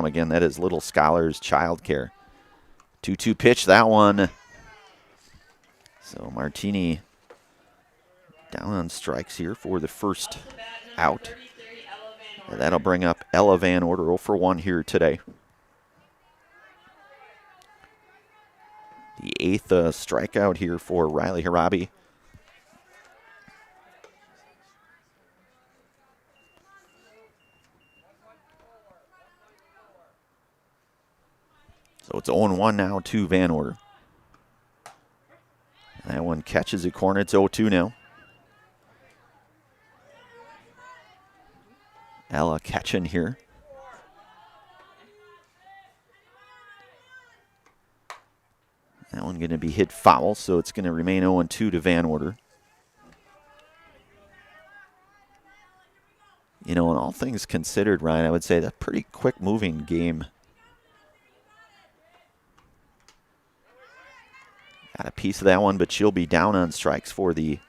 Again, that is Little Scholars Childcare. 2-2 pitch, that one. So Martini down on strikes here for the first out. And that'll bring up Ella Van Order 0 for 1 here today. The 8th strikeout here for Riley Harabi. So it's 0-1 now to Van Order. That one catches a corner. It's 0-2 now. Ella catching here. That one going to be hit foul, so it's going to remain 0-2 to Van Order. You know, in all things considered, Ryan, I would say that's a pretty quick-moving game. Got a piece of that one, but she'll be down on strikes for the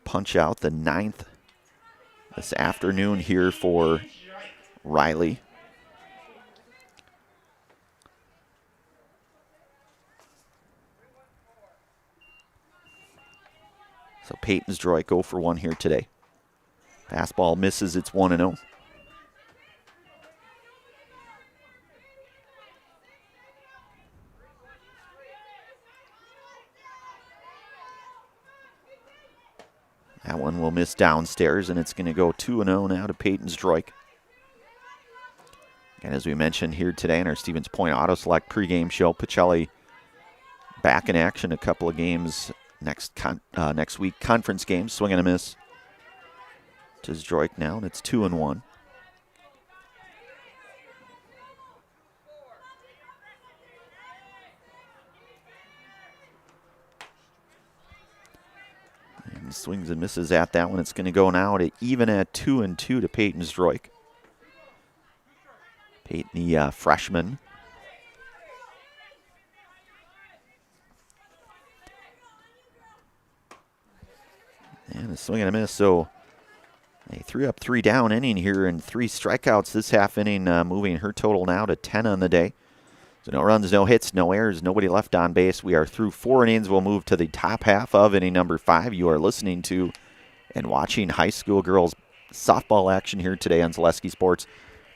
punch-out, the 9th this afternoon here for Riley. So Peyton's Droik 0 for 1 here today. Fastball misses, it's 1-0. That one will miss downstairs, and it's going to go 2-0 now to Peyton's Droik. And as we mentioned here today in our Stevens Point Auto Select pregame show, Pacelli back in action, a couple of games next week, conference games, swing and a miss. To Droik now, and it's 2-1. And swings and misses at that one. It's going to go now to even at 2-2 to Peyton's Droik. Peyton, the freshman. And a swing and a miss, so a 3-up, 3-down inning here and 3 strikeouts this half inning, moving her total now to 10 on the day. So no runs, no hits, no errors, nobody left on base. We are through 4 innings. We'll move to the top half of inning number 5. You are listening to and watching high school girls softball action here today on Zaleski Sports,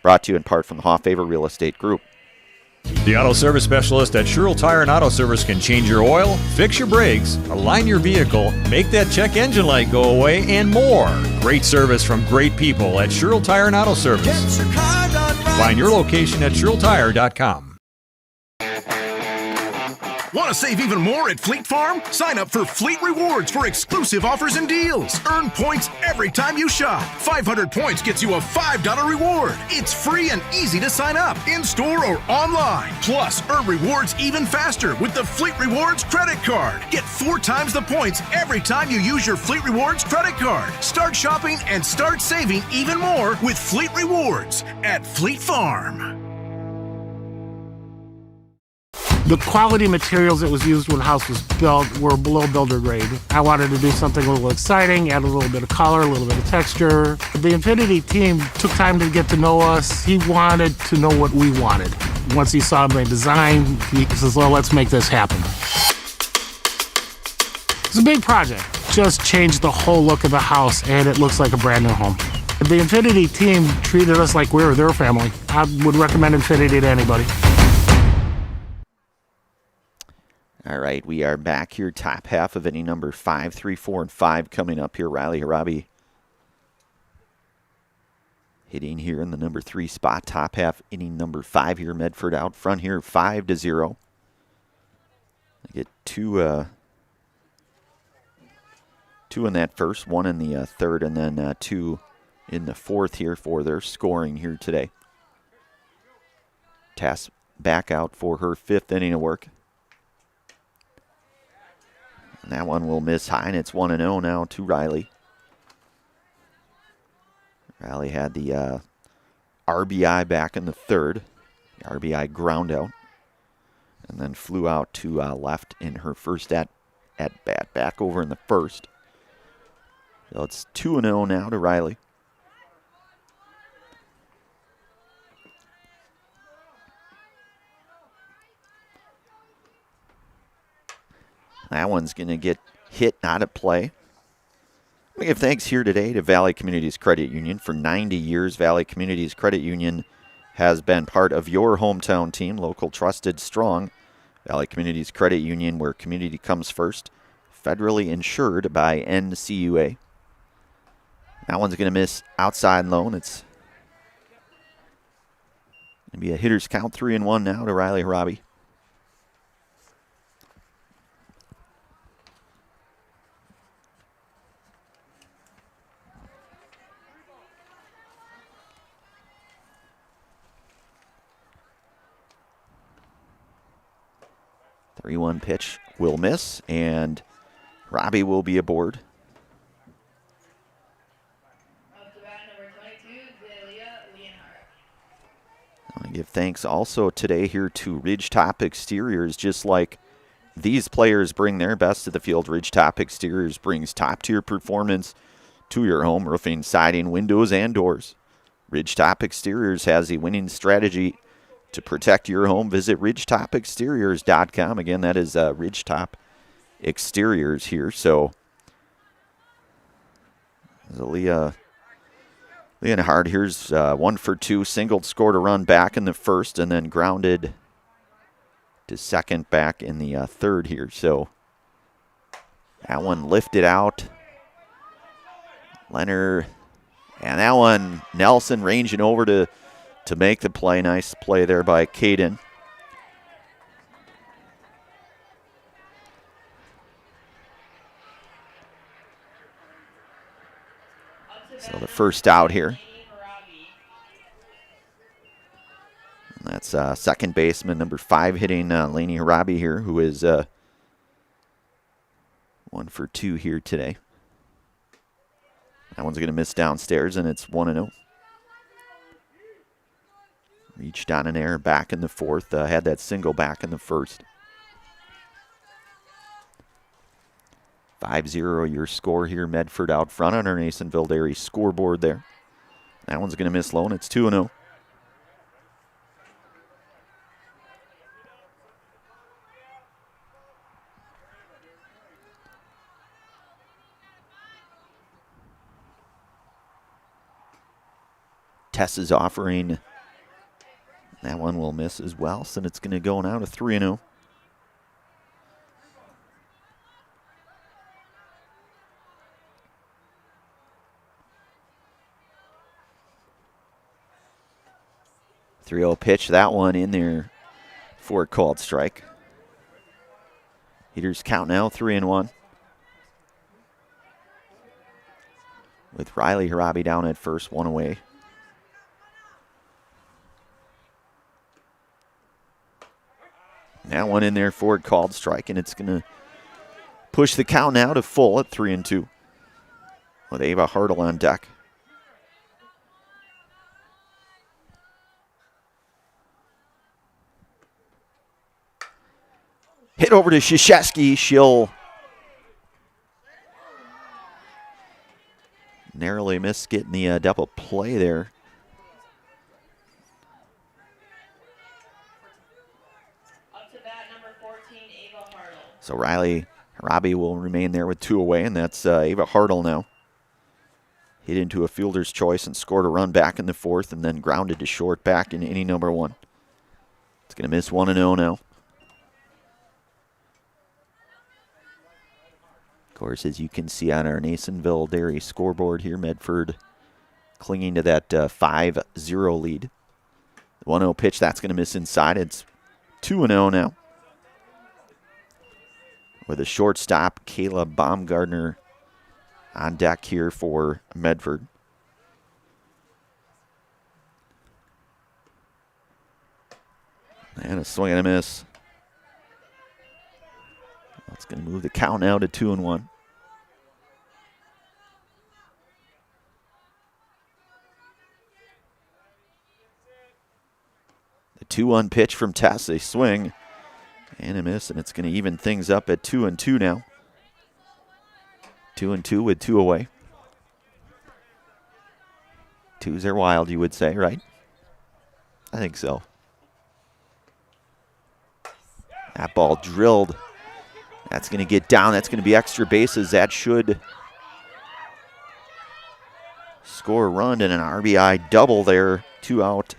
brought to you in part from the Hofffavor Real Estate Group. The Auto Service Specialist at Sherrill Tire and Auto Service can change your oil, fix your brakes, align your vehicle, make that check engine light go away, and more. Great service from great people at Sherrill Tire and Auto Service. Find your location at SherrillTire.com. Want to save even more at Fleet Farm? Sign up for Fleet Rewards for exclusive offers and deals. Earn points every time you shop. 500 points gets you a $5 reward. It's free and easy to sign up, in-store or online. Plus, earn rewards even faster with the Fleet Rewards credit card. Get 4 times the points every time you use your Fleet Rewards credit card. Start shopping and start saving even more with Fleet Rewards at Fleet Farm. The quality materials that was used when the house was built were below builder grade. I wanted to do something a little exciting, add a little bit of color, a little bit of texture. The Infinity team took time to get to know us. He wanted to know what we wanted. Once he saw my design, he says, well, let's make this happen. It's a big project. Just changed the whole look of the house, and it looks like a brand new home. The Infinity team treated us like we were their family. I would recommend Infinity to anybody. All right, we are back here, top half of inning number 5, 3, 4, and 5 coming up here. Riley Harabi hitting here in the number 3 spot, top half inning number 5 here. Medford out front here, 5-0. They get two in that first, 1 in the third, and then 2 in the fourth here for their scoring here today. back out for her 5th inning of work. And that one will miss high, and it's 1-0 now to Riley. Riley had the RBI back in the 3rd. The RBI ground out. And then flew out to left in her first at bat, back over in the 1st. So it's 2-0 now to Riley. That one's going to get hit, not at play. We give thanks here today to Valley Communities Credit Union. For 90 years, Valley Communities Credit Union has been part of your hometown team, local, trusted, strong. Valley Communities Credit Union, where community comes first, federally insured by NCUA. That one's going to miss outside low. It's going to be a hitter's count, 3-1 now to Riley Harabi. The 3-1 pitch will miss, and Robbie will be aboard. I want to give thanks also today here to Ridgetop Exteriors. Just like these players bring their best to the field, Ridgetop Exteriors brings top-tier performance to your home, roofing, siding, windows, and doors. Ridgetop Exteriors has a winning strategy to protect your home. Visit ridgetopexteriors.com. Again, that is Ridgetop Exteriors here. So, Leonhard here's 1 for 2, singled, scored a run back in the 1st, and then grounded to second back in the 3rd here. So, that one lifted out. Leonard, and that one, Nelson ranging over to make the play. Nice play there by Caden. So the first out here. And that's second baseman, number 5, hitting Laney Harabi here, who is 1 for 2 here today. That one's going to miss downstairs, and it's 1-0. Reached on an error back in the 4th. Had that single back in the 1st. 5-0 your score here. Medford out front on our Nasonville Dairy scoreboard there. That one's going to miss low, and it's 2-0. Tess is offering. That one will miss as well, so it's going to go now to 3-0. Pitch, that one in there for a called strike. Hitters count now 3-1. With Riley Harabi down at first, 1 away. That one in there for a called strike, and it's going to push the count now to full at 3-2 with Ava Hartle on deck. Hit over to Krzyzewski. She'll narrowly miss getting the double play there. So Riley Harabi will remain there with 2 away, and that's Ava Hartle now. Hit into a fielder's choice and scored a run back in the 4th, and then grounded to short back in inning number 1. It's going to miss 1-0 now. Of course, as you can see on our Nasonville Dairy scoreboard here, Medford clinging to that 5-0 lead. The 1-0 pitch, that's going to miss inside. It's 2-0 now. With a shortstop, Kayla Baumgardner on deck here for Medford. And a swing and a miss. That's going to move the count now to 2-1. The 2-1 pitch from Tess. They swing and a miss, and it's going to even things up at 2-2 now. 2-2 with 2 away. Twos are wild, you would say, right? I think so. That ball drilled. That's going to get down. That's going to be extra bases. That should score a run and an RBI double there. 2 out.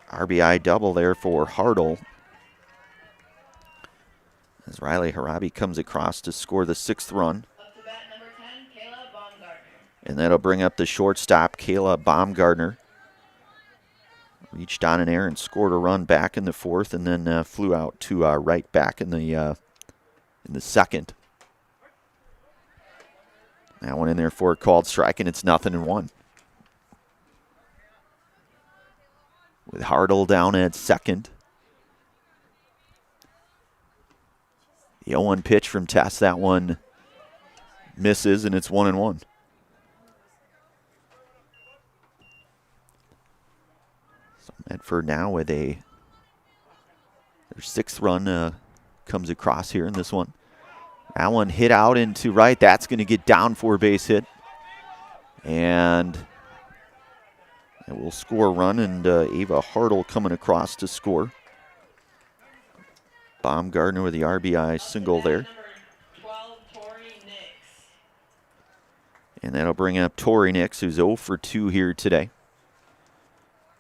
RBI double there for Hartle. As Riley Harabi comes across to score the 6th run. And that'll bring up the shortstop, Kayla Baumgartner. Reached on in air and scored a run back in the 4th, and then flew out to right back in the 2nd. That one in there for a called strike, and it's 0-1. With Hartle down at 2nd. The 0-1 pitch from Tess, that one misses, and it's 1-1. So Medford now with their 6th run comes across here in this one. That one hit out into right. That's going to get down for a base hit. And it will score a run, and Ava Hartle coming across to score. Baumgartner with the RBI single there. And that'll bring up Tori Nix, who's 0 for 2 here today.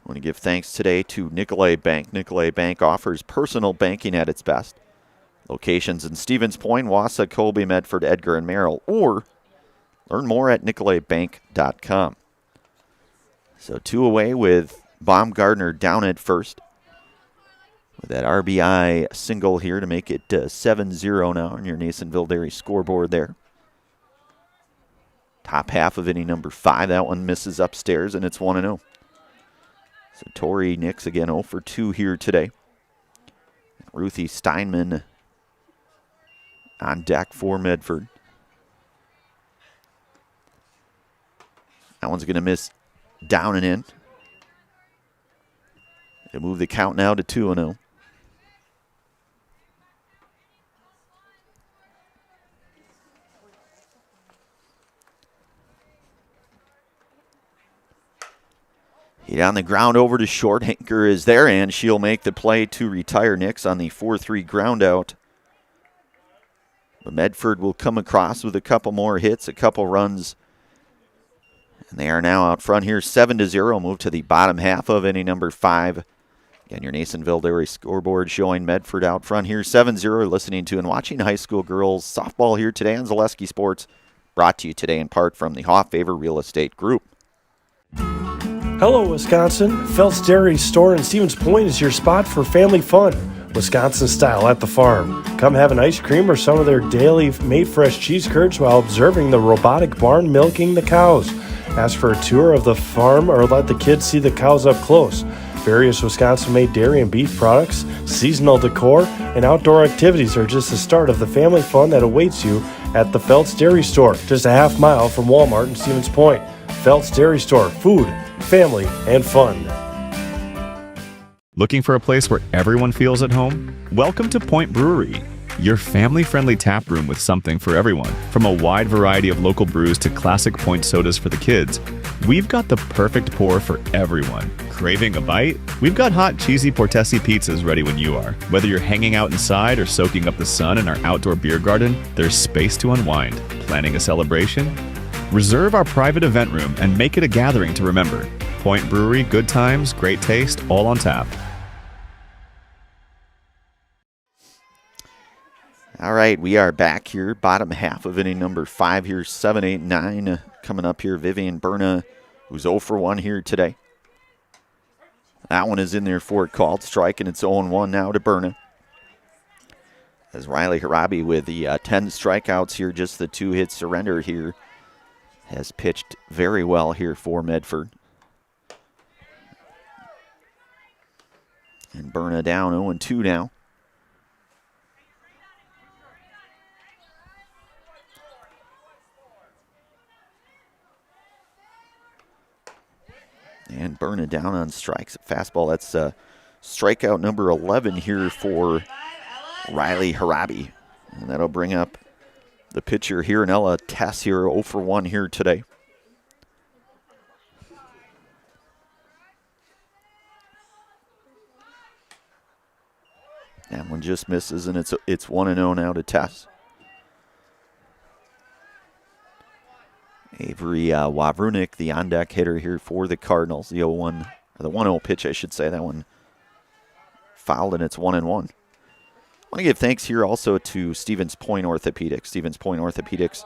I want to give thanks today to Nicolay Bank. Nicolay Bank offers personal banking at its best. Locations in Stevens Point, Wausau, Colby, Medford, Edgar, and Merrill. Or learn more at nicolaybank.com. So 2 away with Baumgartner down at first. With that RBI single here to make it 7-0 now on your Nasonville Dairy scoreboard there. Top half of inning number 5. That one misses upstairs, and it's 1-0. So Tori Nix again 0 for 2 here today. Ruthie Steinman on deck for Medford. That one's going to miss down and in. They move the count now to 2-0. Hit on the ground over to short. Hinker is there, and she'll make the play to retire Nix on the 4-3 ground out. But Medford will come across with a couple more hits, a couple runs. And they are now out front here, 7-0. Move to the bottom half of inning number 5. Again, your Nasonville Dairy scoreboard showing Medford out front here, 7-0. Listening to and watching high school girls softball here today on Zaleski Sports. Brought to you today in part from the Hoffavor Real Estate Group. Hello, Wisconsin. Phelps Dairy Store in Stevens Point is your spot for family fun. Wisconsin style at the farm. Come have an ice cream or some of their daily made fresh cheese curds while observing the robotic barn milking the cows. Ask for a tour of the farm or let the kids see the cows up close. Various Wisconsin-made dairy and beef products, seasonal decor, and outdoor activities are just the start of the family fun that awaits you at the Phelps Dairy Store, just a half mile from Walmart in Stevens Point. Phelps Dairy Store, food, family, and fun. Looking for a place where everyone feels at home? Welcome to Point Brewery, your family-friendly tap room with something for everyone. From a wide variety of local brews to classic Point sodas for the kids, we've got the perfect pour for everyone. Craving a bite? We've got hot, cheesy Portesi pizzas ready when you are. Whether you're hanging out inside or soaking up the sun in our outdoor beer garden, there's space to unwind. Planning a celebration? Reserve our private event room and make it a gathering to remember. Point Brewery, good times, great taste, all on tap. All right, we are back here, bottom half of inning number 5 here, 7, 8, 9. Coming up here, Vivian Berna, who's 0 for 1 here today. That one is in there for a called strike, and it's 0-1 now to Berna. As Riley Harabi with the 10 strikeouts here, just the 2-hit surrender here, has pitched very well here for Medford. And Berna down 0-2 now. And Berna down on strikes. Fastball, that's strikeout number 11 here for Riley Harabi. And that'll bring up the pitcher here, Ella Tess here, 0 for 1 here today. That one just misses, and it's 1-0 now to Tess. Avery Wawrunik, the on-deck hitter here for the Cardinals. The 0-1, or the 1-0 pitch, I should say. That one fouled, and it's 1-1. I want to give thanks here also to Stevens Point Orthopedics. Stevens Point Orthopedics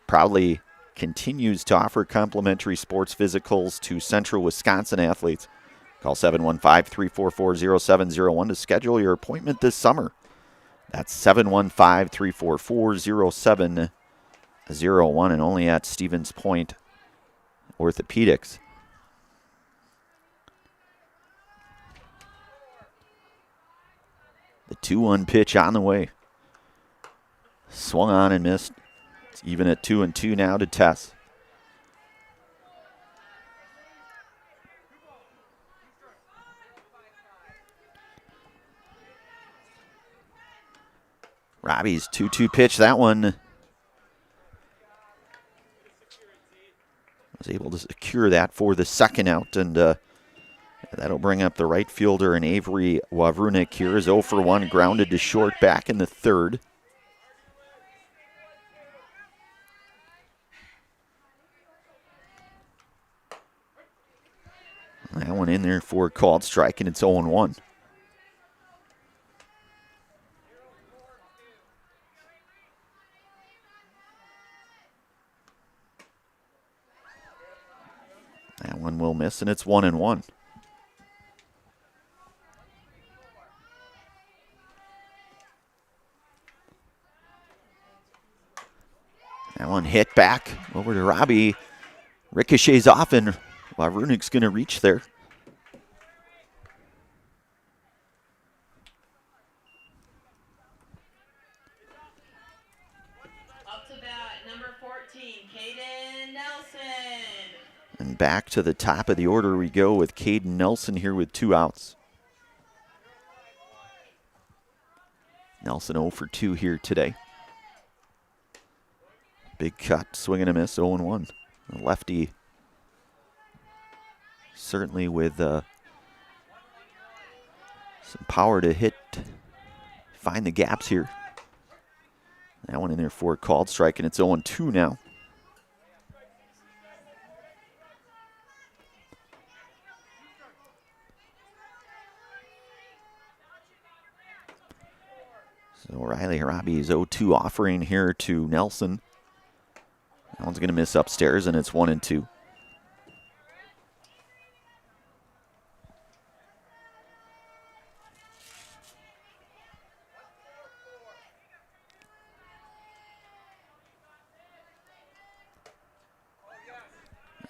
proudly continues to offer complimentary sports physicals to Central Wisconsin athletes. Call 715-344-0701 to schedule your appointment this summer. That's 715-344-0701, and only at Stevens Point Orthopedics. The 2-1 pitch on the way. Swung on and missed. It's even at 2-2 now to Tess. Robbie's 2-2 pitch. That one was able to secure that for the second out, and that'll bring up the right fielder, and Avery Wawrunik here is 0 for 1, grounded to short back in the third. That one in there for a called strike, and it's 0-1. That one will miss, and it's 1-1. That one hit back over to Robbie. Ricochets off, and Wawrunik's going to reach there. Up to bat, number 14, Caden Nelson. And back to the top of the order we go with Caden Nelson here with 2 outs. Nelson 0 for 2 here today. Big cut, swing and a miss, 0-1. The lefty certainly with some power to hit, find the gaps here. That one in there for a called strike, and it's 0-2 now. So Riley Harabi's 0-2 offering here to Nelson. That one's going to miss upstairs, and it's 1-2.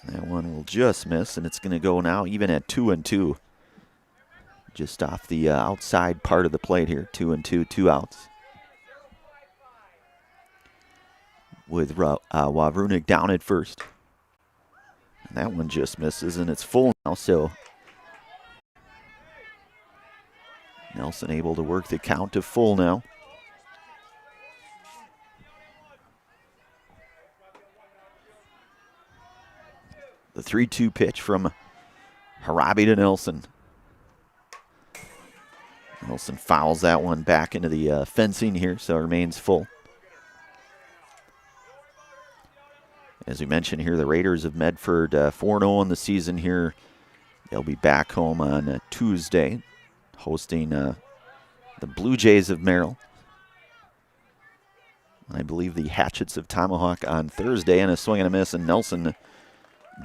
That one will just miss, and it's going to go now even at 2-2. Just off the outside part of the plate here, 2-2, 2 outs. With Wawrunik down at first. And that one just misses, and it's full now, so Nelson able to work the count to full now. The 3-2 pitch from Harabi to Nelson. Nelson fouls that one back into the fencing here, so it remains full. As we mentioned here, the Raiders of Medford 4-0 on the season here. They'll be back home on Tuesday, hosting the Blue Jays of Merrill. I believe the Hatchets of Tomahawk on Thursday, and a swing and a miss, and Nelson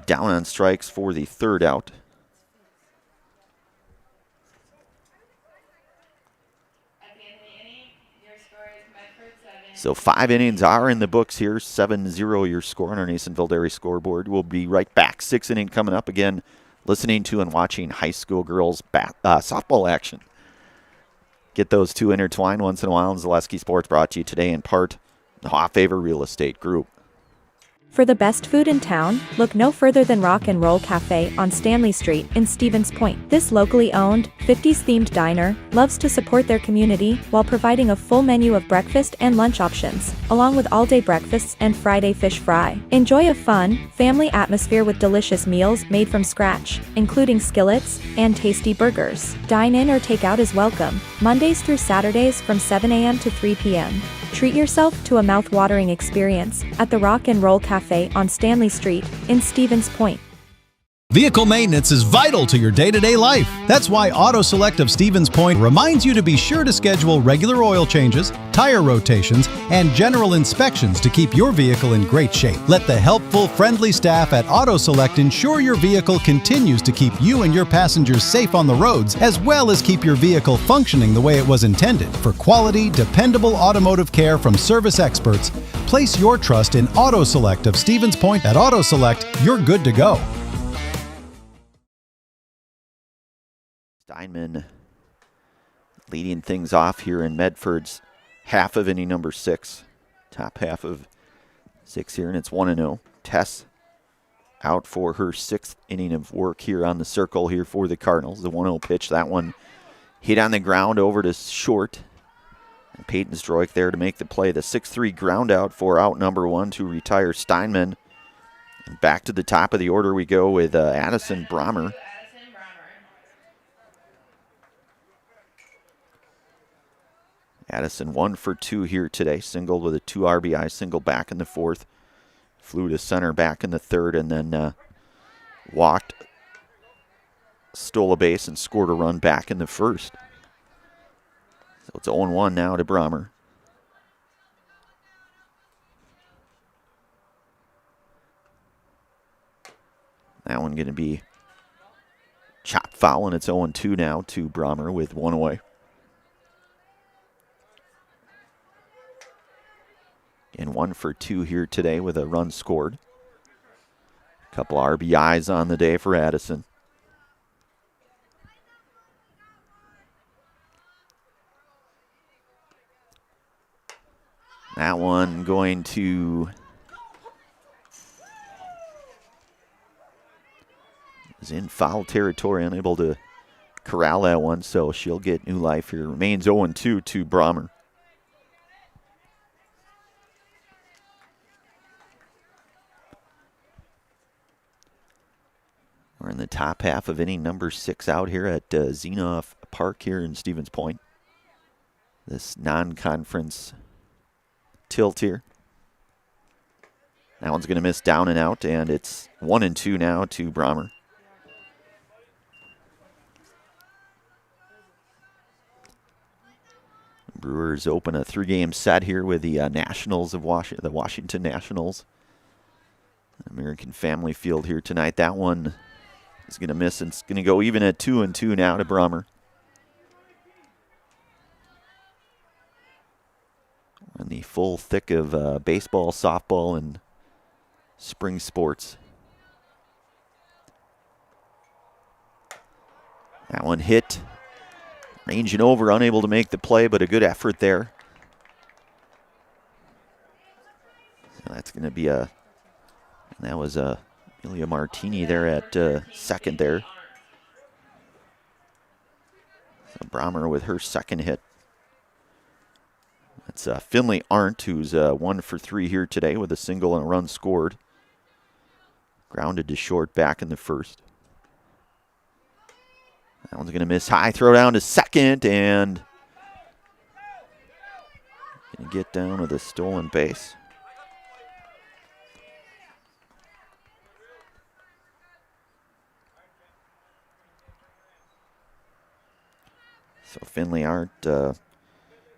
down on strikes for the third out. So 5 innings are in the books here. 7-0 your score on our Nasonville Dairy scoreboard. We'll be right back. 6th inning coming up again. Listening to and watching high school girls softball action get those two intertwined once in a while. And Zaleski Sports brought to you today in part the Haw Favor Real Estate Group. For the best food in town, look no further than Rock and Roll Cafe on Stanley Street in Stevens Point. This locally owned, 50s-themed diner loves to support their community while providing a full menu of breakfast and lunch options, along with all-day breakfasts and Friday fish fry. Enjoy a fun, family atmosphere with delicious meals made from scratch, including skillets and tasty burgers. Dine in or take out is welcome, Mondays through Saturdays from 7 a.m. to 3 p.m. Treat yourself to a mouth-watering experience at the Rock and Roll Cafe on Stanley Street in Stevens Point. Vehicle maintenance is vital to your day-to-day life. That's why Auto Select of Stevens Point reminds you to be sure to schedule regular oil changes, tire rotations, and general inspections to keep your vehicle in great shape. Let the helpful, friendly staff at Auto Select ensure your vehicle continues to keep you and your passengers safe on the roads, as well as keep your vehicle functioning the way it was intended. For quality, dependable automotive care from service experts, place your trust in Auto Select of Stevens Point. At Auto Select, you're good to go. Steinman leading things off here in Medford's half of inning number 6. Top half of 6 here, and it's 1-0. Tess out for her 6th inning of work here on the circle here for the Cardinals. The 1-0 pitch, that one hit on the ground over to short. And Peyton Stroik there to make the play. The 6-3 ground out for out number 1 to retire Steinman. And back to the top of the order we go with Addison Brommer. Addison 1 for 2 here today. Singled with a 2 RBI single back in the 4th. Flew to center back in the 3rd and then walked, stole a base, and scored a run back in the 1st. So it's 0-1 now to Brommer. That one going to be chopped foul, and it's 0-2 now to Brommer with 1 away. And 1 for 2 here today with a run scored. A couple RBIs on the day for Addison. That one going to is in foul territory, unable to corral that one, so she'll get new life here. Remains 0-2 to Brommer. We're in the top half of inning number 6 out here at Xenoff Park here in Stevens Point. This non-conference tilt here. That one's going to miss down and out, and it's 1-2 now to Brommer. Brewers open a 3-game set here with the Nationals of the Washington Nationals. American Family Field here tonight. That one is going to miss, and it's going to go even at 2-2 now to Brommer. We're in the full thick of baseball, softball, and spring sports. That one hit, ranging over, unable to make the play, but a good effort there. So that's going to be that was Amelia Martini there at second there. So Brommer with her second hit. That's Finley Arndt, who's 1 for 3 here today with a single and a run scored. Grounded to short back in the 1st. That one's going to miss high. Throw down to second, and going to get down with a stolen base. So Finley Arndt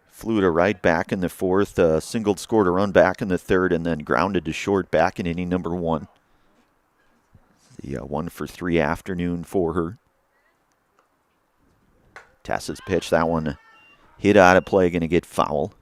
flew to right back in the 4th, singled, scored a run back in the 3rd, and then grounded to short back in inning number 1. The 1 for 3 afternoon for her. Tessa's pitch, that one hit out of play, going to get foul.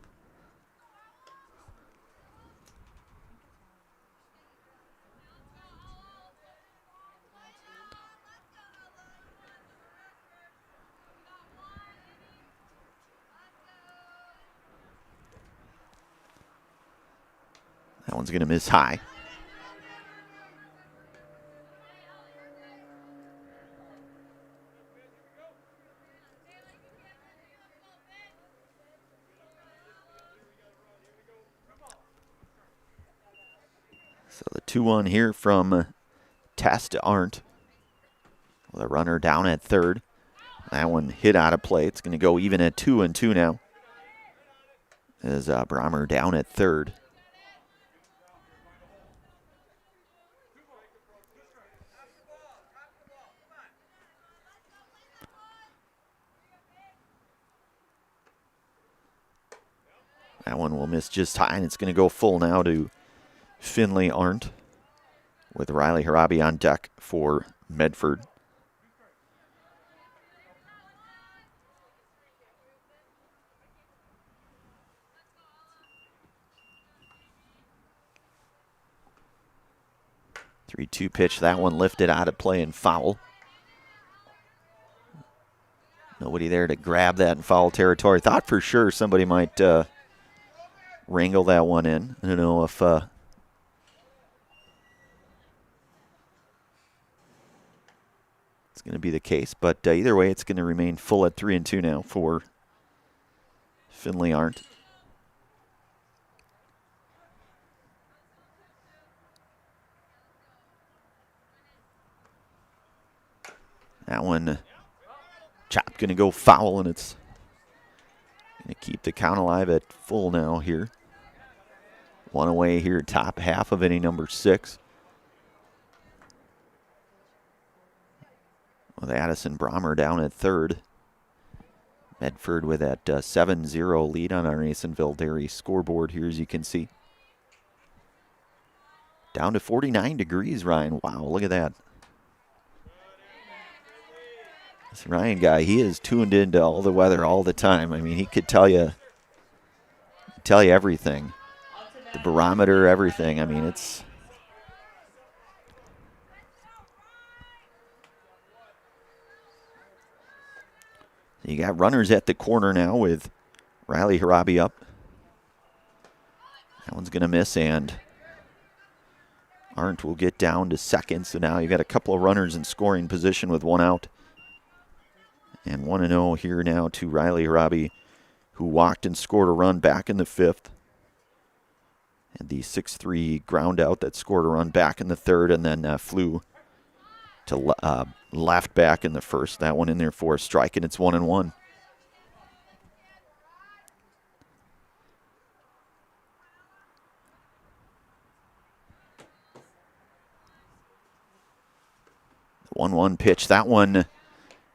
That one's going to miss high. So the 2-1 here from Tess to Arndt. With a runner down at third. That one hit out of play. It's going to go even at 2-2 now. As Brommer down at third. That one will miss just high, and it's going to go full now to Finley Arndt with Riley Harabi on deck for Medford. Three-two pitch. That one lifted out of play and foul. Nobody there to grab that in foul territory. Thought for sure somebody might wrangle that one in. I don't know if it's going to be the case, but either way, it's going to remain full at 3-2 now for Finley Arndt. That one, chop, going to go foul, and it's going to keep the count alive at full now here. One away here, top half of inning number 6. With Addison Brommer down at third. Medford with that 7-0 lead on our Nasonville Dairy scoreboard here, as you can see. Down to 49 degrees, Ryan. Wow, look at that. This Ryan guy, he is tuned into all the weather all the time. I mean, he could tell you everything. The barometer, everything. I mean, it's... You got runners at the corner now with Riley Harabi up. That one's going to miss, and Arndt will get down to second. So now you got a couple of runners in scoring position with one out. And 1-0 here now to Riley Harabi, who walked and scored a run back in the 5th. And the 6-3 ground out that scored a run back in the 3rd, and then flew to left back in the 1st. That one in there for a strike, and it's 1-1. The 1-1 pitch. That one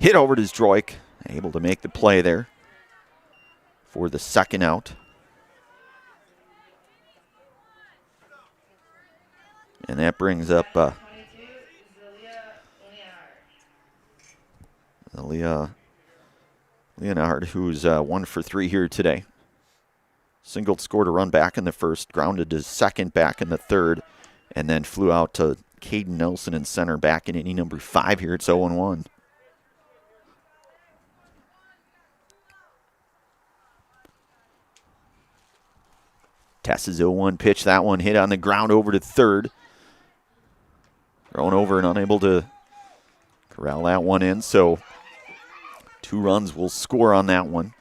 hit over to Zdroik. Able to make the play there for the second out. And that brings up Leonhard, who's 1 for 3 here today. Singled, scored a run back in the 1st, grounded to second back in the 3rd, and then flew out to Caden Nelson in center back in inning number 5 here. It's 0-1. Tess's 0-1 pitch. That one hit on the ground over to 3rd. Thrown over and unable to corral that one in. So 2 runs will score on that one.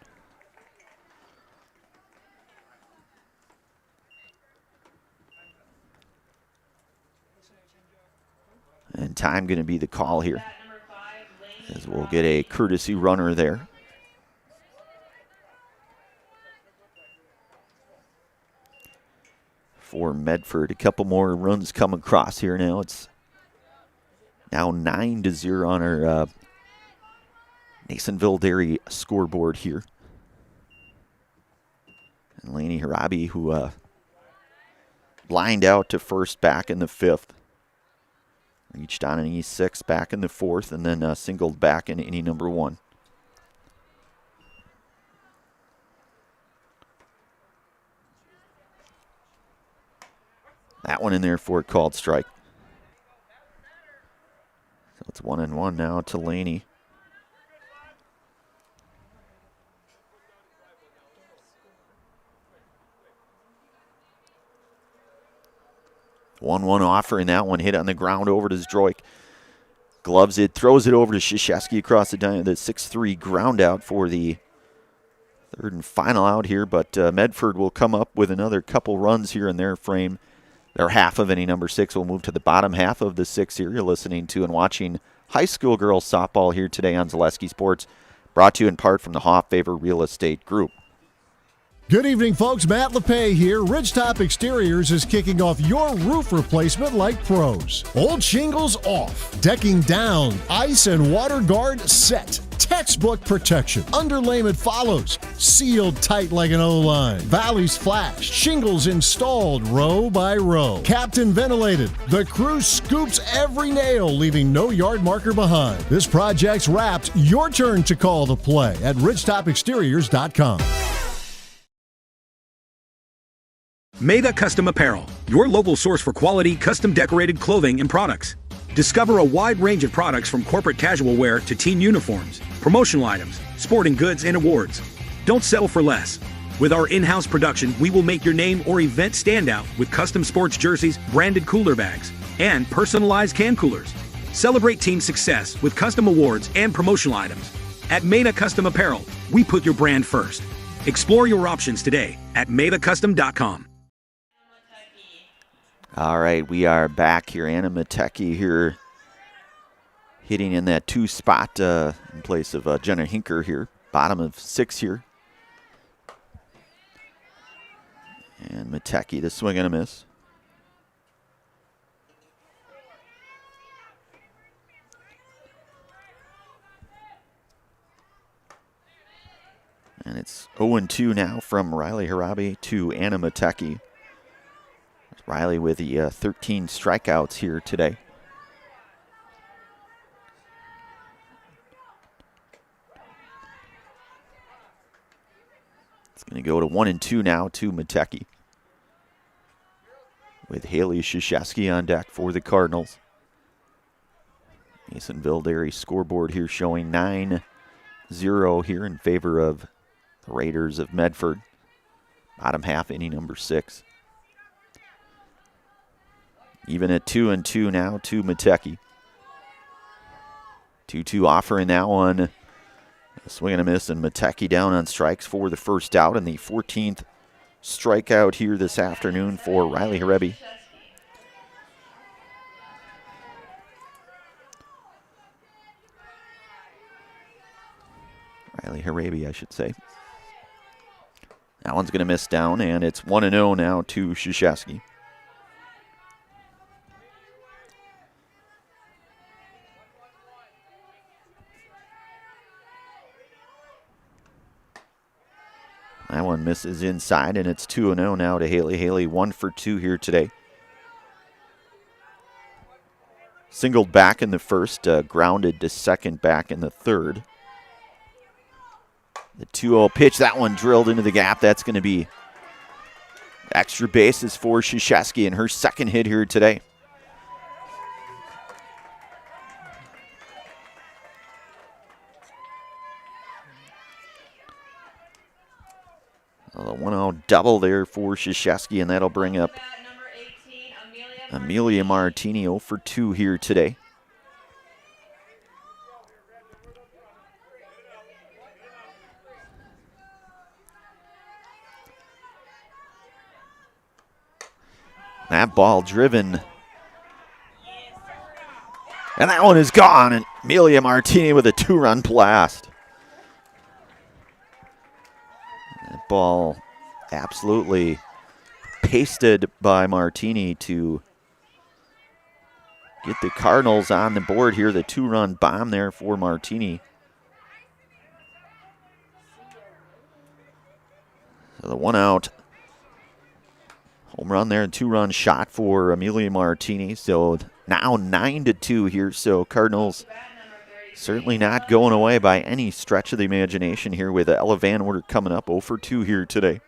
And time going to be the call here, as we'll get a courtesy runner there. For Medford, a couple more runs come across here now. It's now 9-0 on our Nasonville Dairy scoreboard here. And Laney Harabi, who lined out to first back in the 5th. Reached on an E6 back in the 4th, and then singled back in inning number 1. That one in there for a called strike. So it's 1-1 now to Laney. 1-1 offer in that one. Hit on the ground over to Zdroik. Gloves it, throws it over to Krzyzewski across the 6-3 ground out for the third and final out here. But Medford will come up with another couple runs here in their frame. Their half of inning number 6 will move to the bottom half of the 6 here. You're listening to and watching high school girls softball here today on Zaleski Sports. Brought to you in part from the Hofffavor Real Estate Group. Good evening, folks. Matt LePay here. Ridgetop Exteriors is kicking off your roof replacement like pros. Old shingles off, decking down, ice and water guard set. Textbook protection. Underlayment follows. Sealed tight like an O-line. Valleys flashed. Shingles installed row by row. Captain ventilated. The crew scoops every nail, leaving no yard marker behind. This project's wrapped. Your turn to call the play at ridgetopexteriors.com. Meda Custom Apparel, your local source for quality, custom decorated clothing and products. Discover a wide range of products from corporate casual wear to team uniforms, promotional items, sporting goods, and awards. Don't settle for less. With our in-house production, we will make your name or event stand out with custom sports jerseys, branded cooler bags, and personalized can coolers. Celebrate team success with custom awards and promotional items. At Meda Custom Apparel, we put your brand first. Explore your options today at MedaCustom.com. All right, we are back here. Anna Matecki here hitting in that 2 spot in place of Jenna Hinker here. Bottom of 6 here. And Matecki, the swing and a miss. And it's 0-2 now from Riley Harabi to Anna Matecki. Riley with the 13 strikeouts here today. It's going to go to 1-2 now to Matecki, with Haley Krzyzewski on deck for the Cardinals. Mason Vildary scoreboard here showing 9-0 here in favor of the Raiders of Medford. Bottom half, inning number 6. Even at 2-2 now to Matecki. 2-2 offer in that one. A swing and a miss, and Matecki down on strikes for the first out, and the 14th strikeout here this afternoon for Riley Harabi. Riley Harabi, I should say. That one's going to miss down, and it's 1-0 now to Krzyzewski. That one misses inside, and it's 2-0 now to Haley. Haley 1 for 2 here today. Singled back in the first, grounded to second back in the third. The 2-0 pitch, that one drilled into the gap. That's going to be extra bases for Krzyzewski in her second hit here today. A 1-0 double there for Krzyzewski, and that'll bring up Amelia Martini 0 for 2 here today. That ball driven. And that one is gone, and Amelia Martini with a 2-run blast. That ball absolutely pasted by Martini to get the Cardinals on the board here. The 2-run bomb there for Martini. So the 1-out home run there, and 2-run shot for Amelia Martini. So now 9-2 here. So Cardinals certainly not going away by any stretch of the imagination here, with Ella Van Order coming up 0 for 2 here today.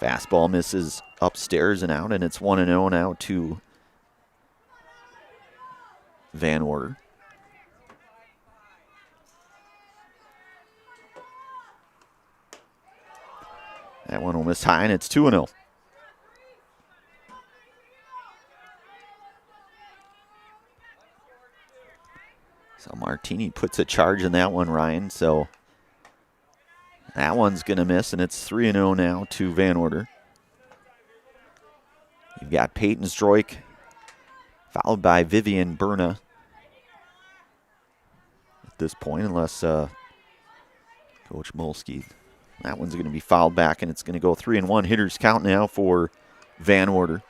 Fastball misses upstairs and out, and it's 1-0 now to Van Order. That one will miss high, and it's 2-0. So Martini puts a charge in that one, Ryan. So that one's going to miss, and it's 3-0 now to Van Order. You've got Peyton Stroik, followed by Vivian Berna at this point, unless Coach Molsky. That one's going to be fouled back, and it's going to go 3-1. Hitters count now for Van Order.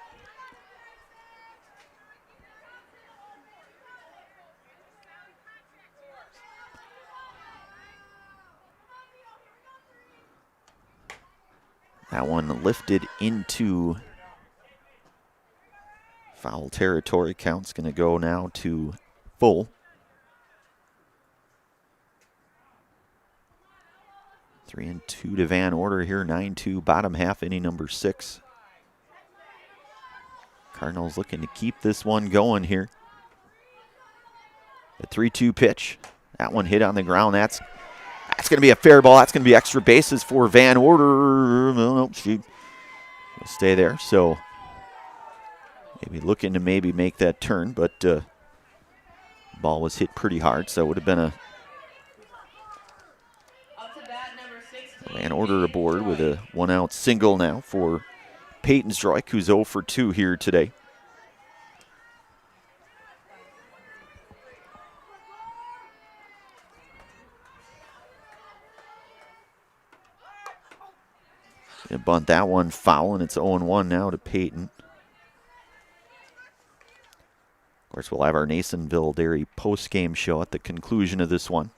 That one lifted into foul territory. Count's going to go now to full. 3-2 to Van Order here, 9-2, bottom half, inning number 6. Cardinals looking to keep this one going here. The 3-2 pitch. That one hit on the ground. That's going to be a fair ball. That's going to be extra bases for Van Order. No, she will stay there. So maybe looking to maybe make that turn, but ball was hit pretty hard, so it would have been a Van Order aboard with a 1-out single now for Peyton Stroik, who's 0 for 2 here today. Gonna bunt that one foul, and it's 0-1 now to Peyton. Of course, we'll have our Nasonville Dairy post-game show at the conclusion of this one.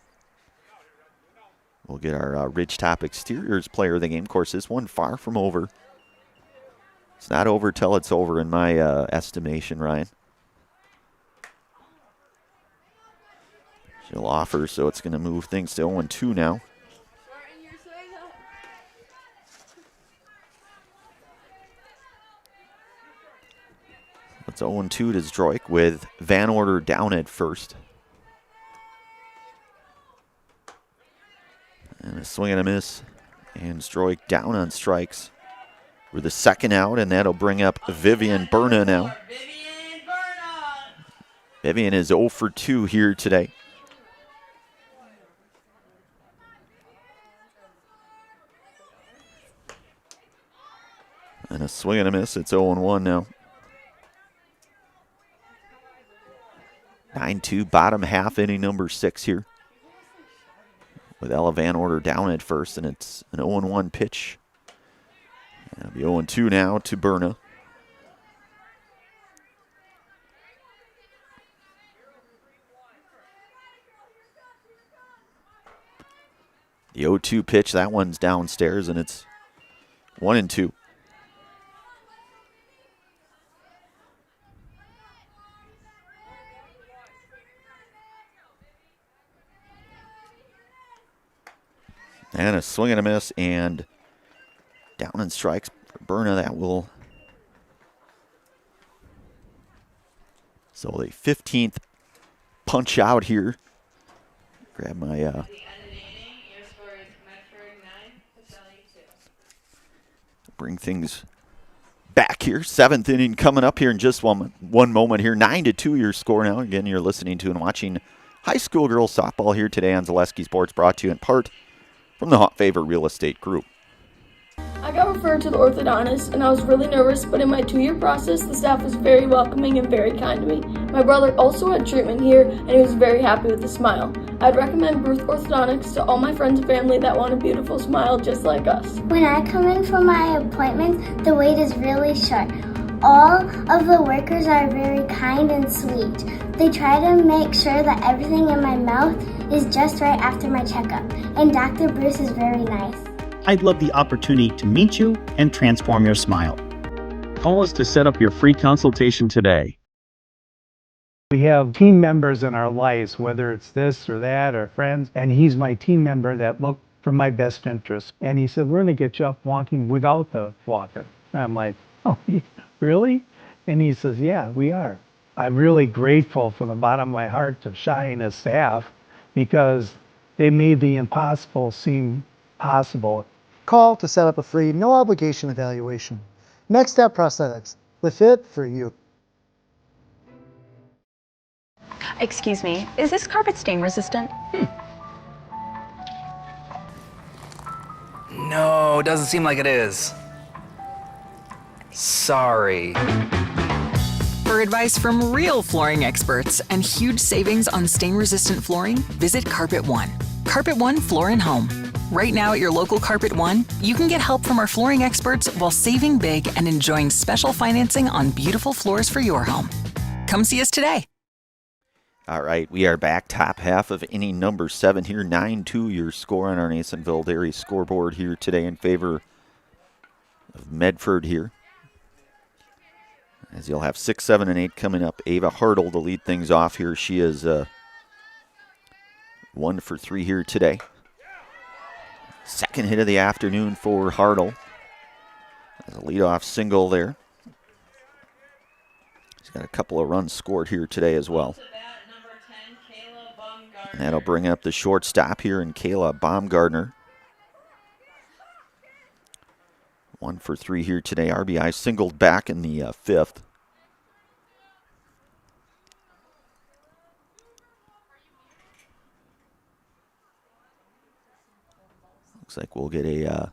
We'll get our Ridgetop Exteriors player of the game. Of course, this one far from over. It's not over till it's over in my estimation, Ryan. She'll offer, so it's going to move things to 0-2 now. It's 0-2 to Zdroik with Van Order down at first. And a swing and a miss. And Zdroik down on strikes for the second out, and that'll bring up Vivian Berna now. Vivian is 0 for 2 here today. And a swing and a miss. It's 0-1 now. 9-2, bottom half, inning number 6 here. With Ella Van Order down at first, and it's an 0-1 pitch. It'll be 0-2 now to Berna. The 0-2 pitch, that one's downstairs, and it's 1-2. And a swing and a miss, and down in strikes for Berna. That will. So the 15th punch out here. Grab my. Bring things back here. 7th inning coming up here in just one moment here. 9-2 your score now. Again, you're listening to and watching high school girls softball here today on Zaleski Sports, brought to you in part from the Hot Favor Real Estate Group. I got referred to the orthodontist, and I was really nervous, but in my 2-year process, the staff was very welcoming and very kind to me. My brother also had treatment here, and he was very happy with the smile. I'd recommend Bruce Orthodontics to all my friends and family that want a beautiful smile just like us. When I come in for my appointment, the wait is really short. All of the workers are very kind and sweet. They try to make sure that everything in my mouth is just right after my checkup, and Dr. Bruce is very nice. I'd love the opportunity to meet you and transform your smile. Call us to set up your free consultation today. We have team members in our lives, whether it's this or that or friends, and he's my team member that looked for my best interest. And he said, we're going to get you up walking without the walker. I'm like, oh, really? And he says, yeah, we are. I'm really grateful from the bottom of my heart to Shine and staff because they made the impossible seem possible. Call to set up a free, no obligation evaluation. Next Step Prosthetics, the fit for you. Excuse me, is this carpet stain resistant? No, doesn't seem like it is. Sorry. For advice from real flooring experts and huge savings on stain-resistant flooring, visit Carpet One. Carpet One Floor and Home. Right now at your local Carpet One, you can get help from our flooring experts while saving big and enjoying special financing on beautiful floors for your home. Come see us today. All right, we are back. Top half of inning number 7 here. 9-2 your score on our Nasonville Dairy scoreboard here today in favor of Medford here. As you'll have 6, 7, and 8 coming up. Ava Hartle to lead things off here. She is 1 for 3 here today. Second hit of the afternoon for Hartle. As a leadoff single there. She's got a couple of runs scored here today as well. And that'll bring up the shortstop here in Kayla Baumgartner. 1 for 3 here today. RBI singled back in the 5th. Looks like we'll get a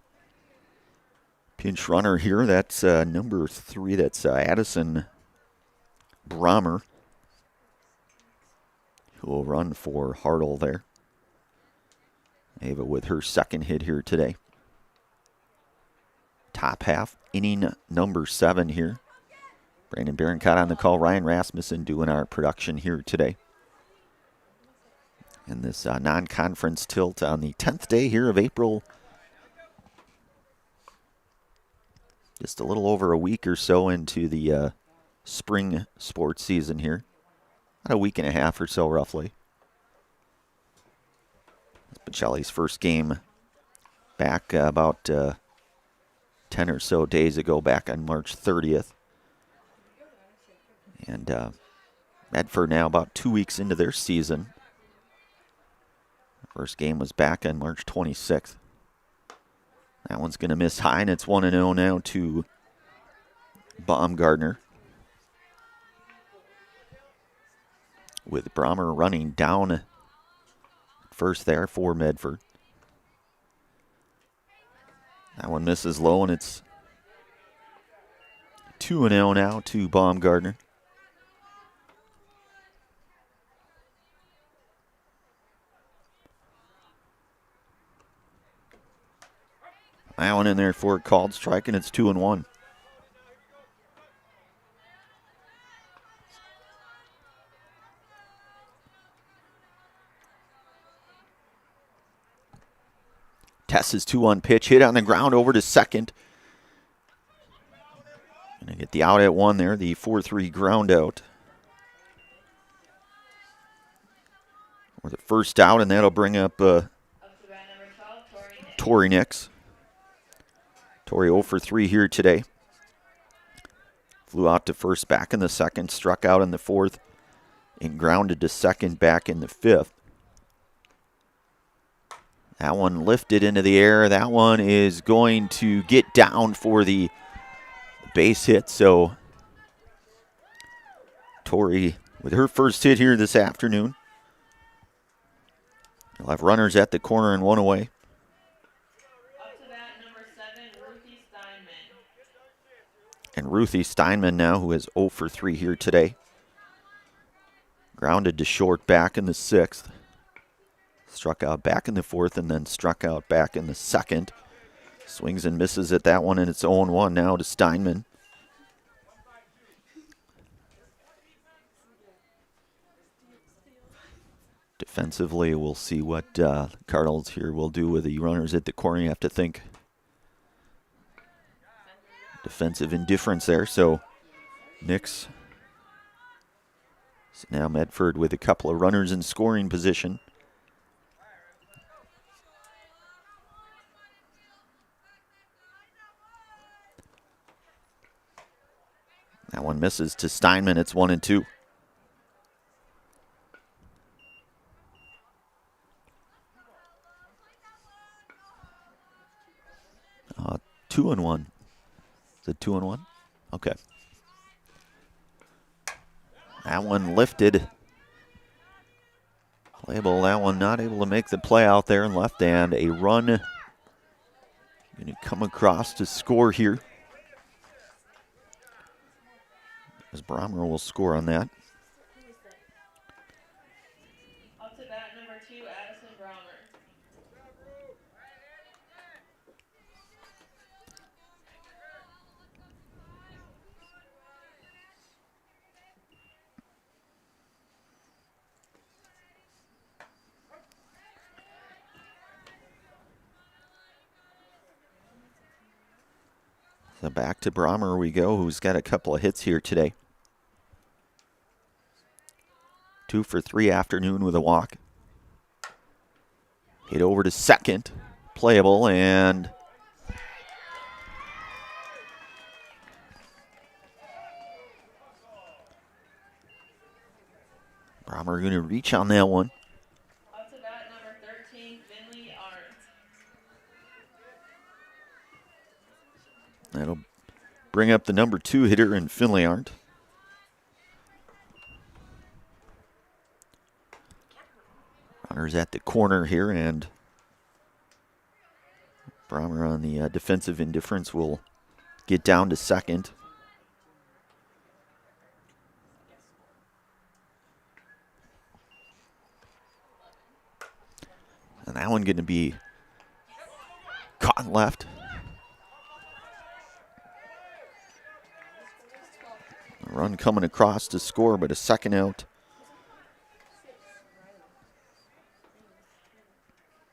pinch runner here. That's number 3. That's Addison Brommer, who will run for Hartle there. Ava with her second hit here today. Top half, inning number 7 here. Brandon Barroncott on the call. Ryan Rasmussen doing our production here today. And this non-conference tilt on the 10th day here of April. Just a little over a week or so into the spring sports season here. About a week and a half or so, roughly. Pacelli's first game back about 10 or so days ago, back on March 30th. And Medford now about 2 weeks into their season. First game was back on March 26th. That one's going to miss high, and it's 1-0 now to Baumgartner. With Brommer running down first there for Medford. That one misses low, and it's 2-0 now to Baumgartner. That one in there for a called strike, and it's 2-1. Tess's 2-1 pitch, hit on the ground over to second. Gonna get the out at 1 there, the 4-3 ground out. Or the first out, and that'll bring up Tori Nix. Tori 0 for 3 here today. Flew out to first back in the second, struck out in the 4th, and grounded to second back in the 5th. That one lifted into the air. That one is going to get down for the base hit. So Tori with her first hit here this afternoon. We'll have runners at the corner and 1 away. And Ruthie Steinman now, who is 0 for 3 here today. Grounded to short back in the 6th. Struck out back in the 4th and then struck out back in the 2nd. Swings and misses at that one, and it's 0-1 now to Steinman. Defensively, we'll see what Cardinals here will do with the runners at the corner. You have to think defensive indifference there. So Nix. So now Medford with a couple of runners in scoring position. That one misses to Steinman. It's 1-2. 2-1. Is it 2-1? Okay. That one lifted. Playable, that one not able to make the play out there in left, and a run going to come across to score here. As Brommer will score on that. Up to bat, number 2, Addison Brommer. So back to Brommer we go, who's got a couple of hits here today. 2 for 3 afternoon with a walk. Hit over to second. Playable, and Brommer going to reach on that one. Up to bat, number 13, Finley Arndt. That'll bring up the number 2 hitter in Finley Arndt. Runners at the corner here, and Brommer on the defensive indifference will get down to second. And that one going to be caught left. A run coming across to score, but a second out.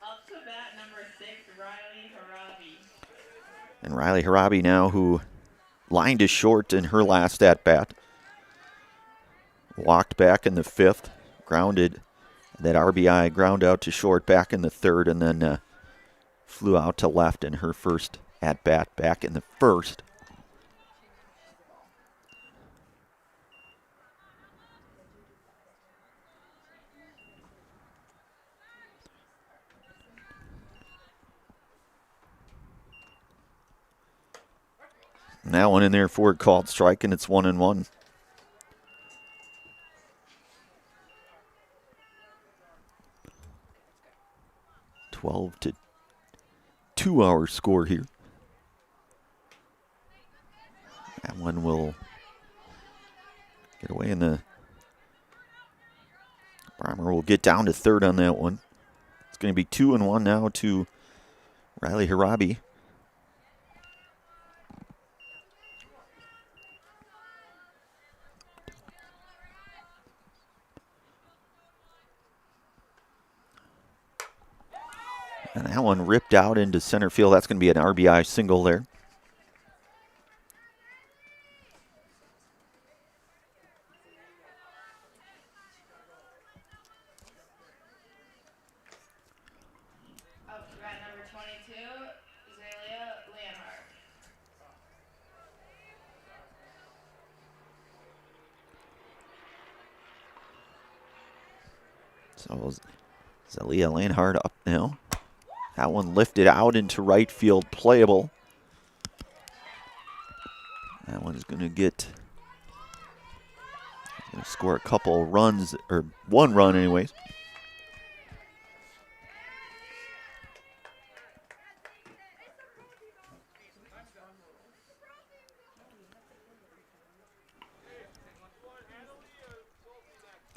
Up to bat, number 6, Riley Harabi. And Riley Harabi now, who lined to short in her last at-bat. Walked back in the 5th, grounded. That RBI ground out to short back in the 3rd, and then flew out to left in her first at-bat back in the 1st. And that one in there for a called strike, and it's 1-1. To 2-hour score here. That one will get away in the... Brommer will get down to 3rd on that one. It's going to be 2-1 now to Riley Harabi. And that one ripped out into center field. That's going to be an RBI single there. Up to bat, number 22, Azalea Leonhardt. So Azalea Leonhardt up now. That one lifted out into right field, playable. That one's going to score a couple runs, or 1 run anyways.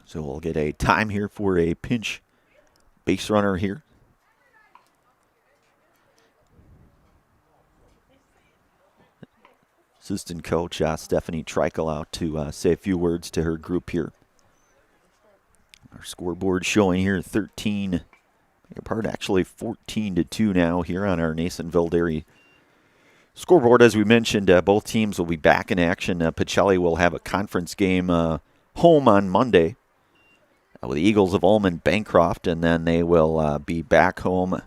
So we'll get a time here for a pinch base runner here. Assistant coach Stephanie Treichel out to say a few words to her group here. Our scoreboard showing here 13, actually 14-2 now here on our Nasonville Dairy scoreboard. As we mentioned, both teams will be back in action. Pacelli will have a conference game home on Monday with the Eagles of Ulm and Bancroft, and then they will be back home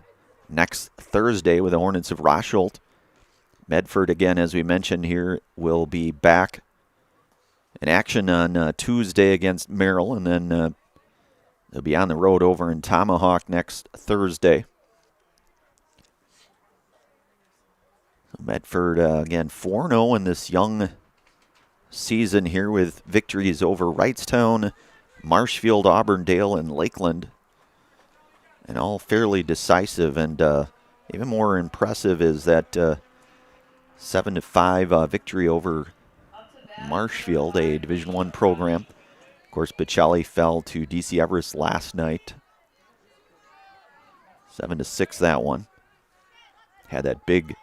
next Thursday with the Hornets of Rosholt. Medford, again, as we mentioned here, will be back in action on Tuesday against Merrill, and then they'll be on the road over in Tomahawk next Thursday. Medford, again, 4-0 in this young season here with victories over Wrightstown, Marshfield, Auburndale, and Lakeland. And all fairly decisive. And even more impressive is that 7-5 victory over Marshfield, a Division I program. Of course, Pacelli fell to DC Everest last night. 7-6 that one. Had that big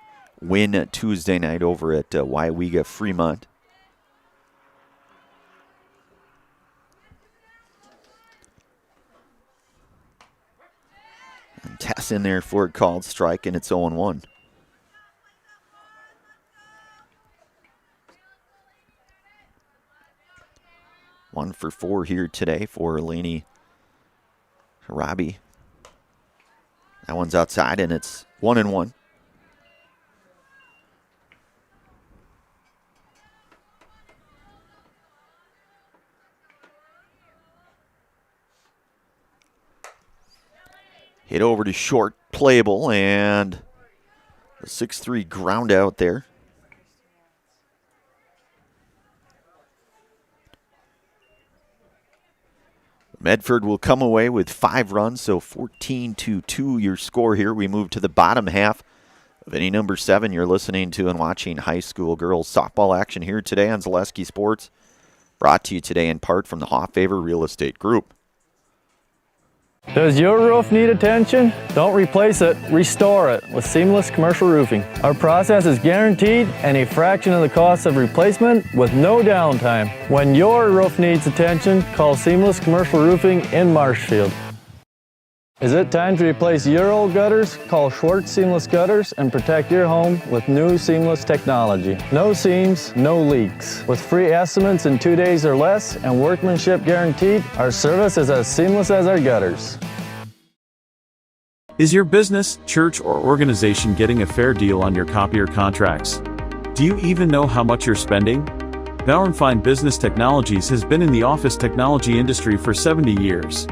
win Tuesday night over at WIAA Fremont. And Tess in there for a called strike, and it's 0-1. One for 4 here today for Eleni Harabi. That one's outside, and it's 1-1. Hit over to short, playable, and the 6-3 ground out there. Medford will come away with 5 runs, so 14-2 your score here. We move to the bottom half of inning number 7. You're listening to and watching high school girls softball action here today on Zaleski Sports. Brought to you today in part from the Hoffavor Real Estate Group. Does your roof need attention? Don't replace it, restore it with Seamless Commercial Roofing. Our process is guaranteed and a fraction of the cost of replacement with no downtime. When your roof needs attention, call Seamless Commercial Roofing in Marshfield. Is it time to replace your old gutters? Call Schwartz Seamless Gutters and protect your home with new seamless technology. No seams, no leaks. With free estimates in 2 days or less and workmanship guaranteed, our service is as seamless as our gutters. Is your business, church, or organization getting a fair deal on your copier contracts? Do you even know how much you're spending? Bauer & Fine Business Technologies has been in the office technology industry for 70 years.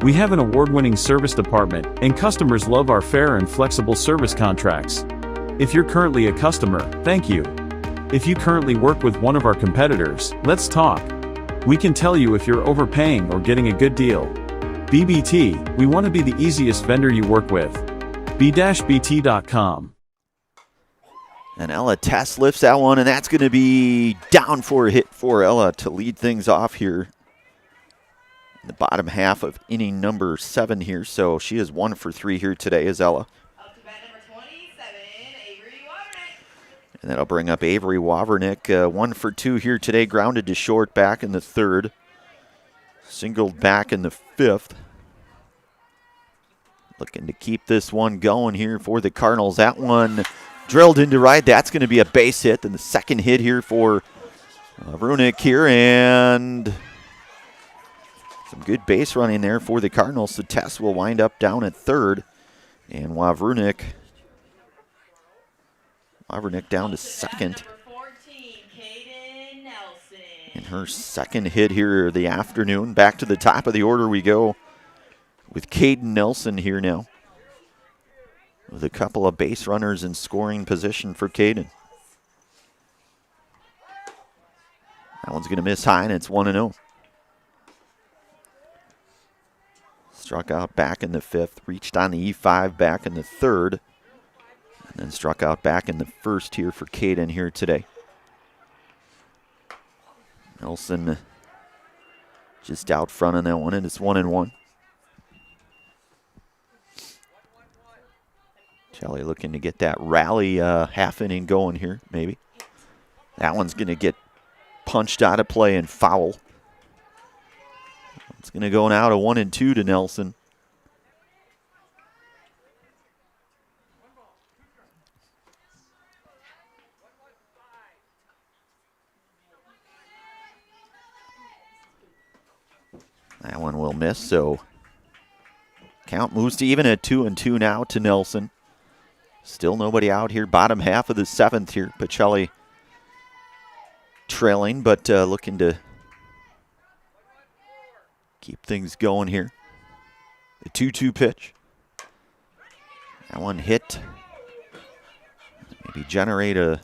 We have an award-winning service department, and customers love our fair and flexible service contracts. If you're currently a customer, thank you. If you currently work with one of our competitors, let's talk. We can tell you if you're overpaying or getting a good deal. BBT, we want to be the easiest vendor you work with. b-bt.com. And Ella Tess lifts that one, and that's going to be down for a hit for Ella to lead things off here. The bottom half of inning number 7 here, so she is 1 for 3 here today as Ella. And that'll bring up Avery Wavernick, 1 for 2 here today, grounded to short back in the 3rd. Singled back in the 5th. Looking to keep this one going here for the Cardinals. That one drilled into right. That's going to be a base hit. Then the second hit here for Wavernick here, and some good base running there for the Cardinals. So Tess will wind up down at 3rd. And Wavernick down to 2nd. And her 2nd hit here of the afternoon. Back to the top of the order we go with Caden Nelson here now, with a couple of base runners in scoring position for Caden. That one's going to miss high, and it's 1-0. Struck out back in the 5th, reached on the E5 back in the 3rd, and then struck out back in the 1st here for Caden here today. Nelson just out front on that one, and it's 1-1. Shelley looking to get that rally half inning going here, maybe. That one's going to get punched out of play and foul. It's going to go now to 1-2 to Nelson. That one will miss, so count moves to even at 2-2 now to Nelson. Still nobody out here. Bottom half of the 7th here. Pacelli trailing, but looking to keep things going here. The 2-2 pitch. That one hit. maybe generate a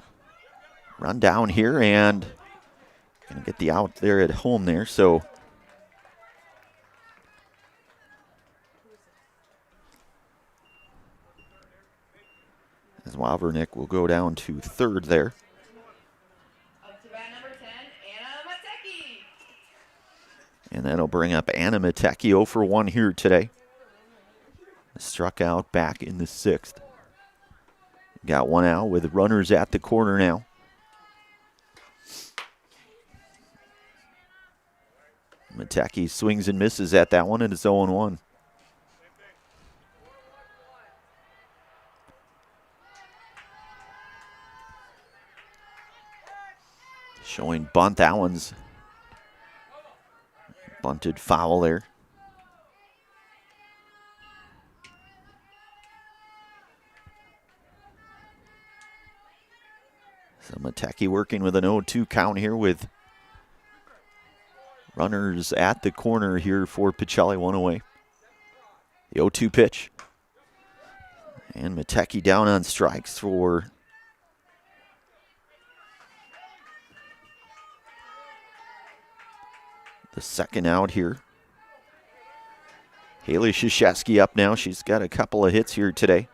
run down here and going to get the out there at home there. So as Wavernick will go down to third there. Up to bat number 10, Anna Matecki. And that'll bring up Anna Matecki 0 for 1 here today. Struck out back in the 6th. Got one out with runners at the corner now. Matecki swings and misses at that one, and it's 0-1. Showing bunt. That one's bunted foul there. So Matecki working with an 0-2 count here with runners at the corner here for Pacelli, one away. The 0-2 pitch. And Matecki down on strikes for the second out here. Haley Krzyzewski up now. She's got a couple of hits here today.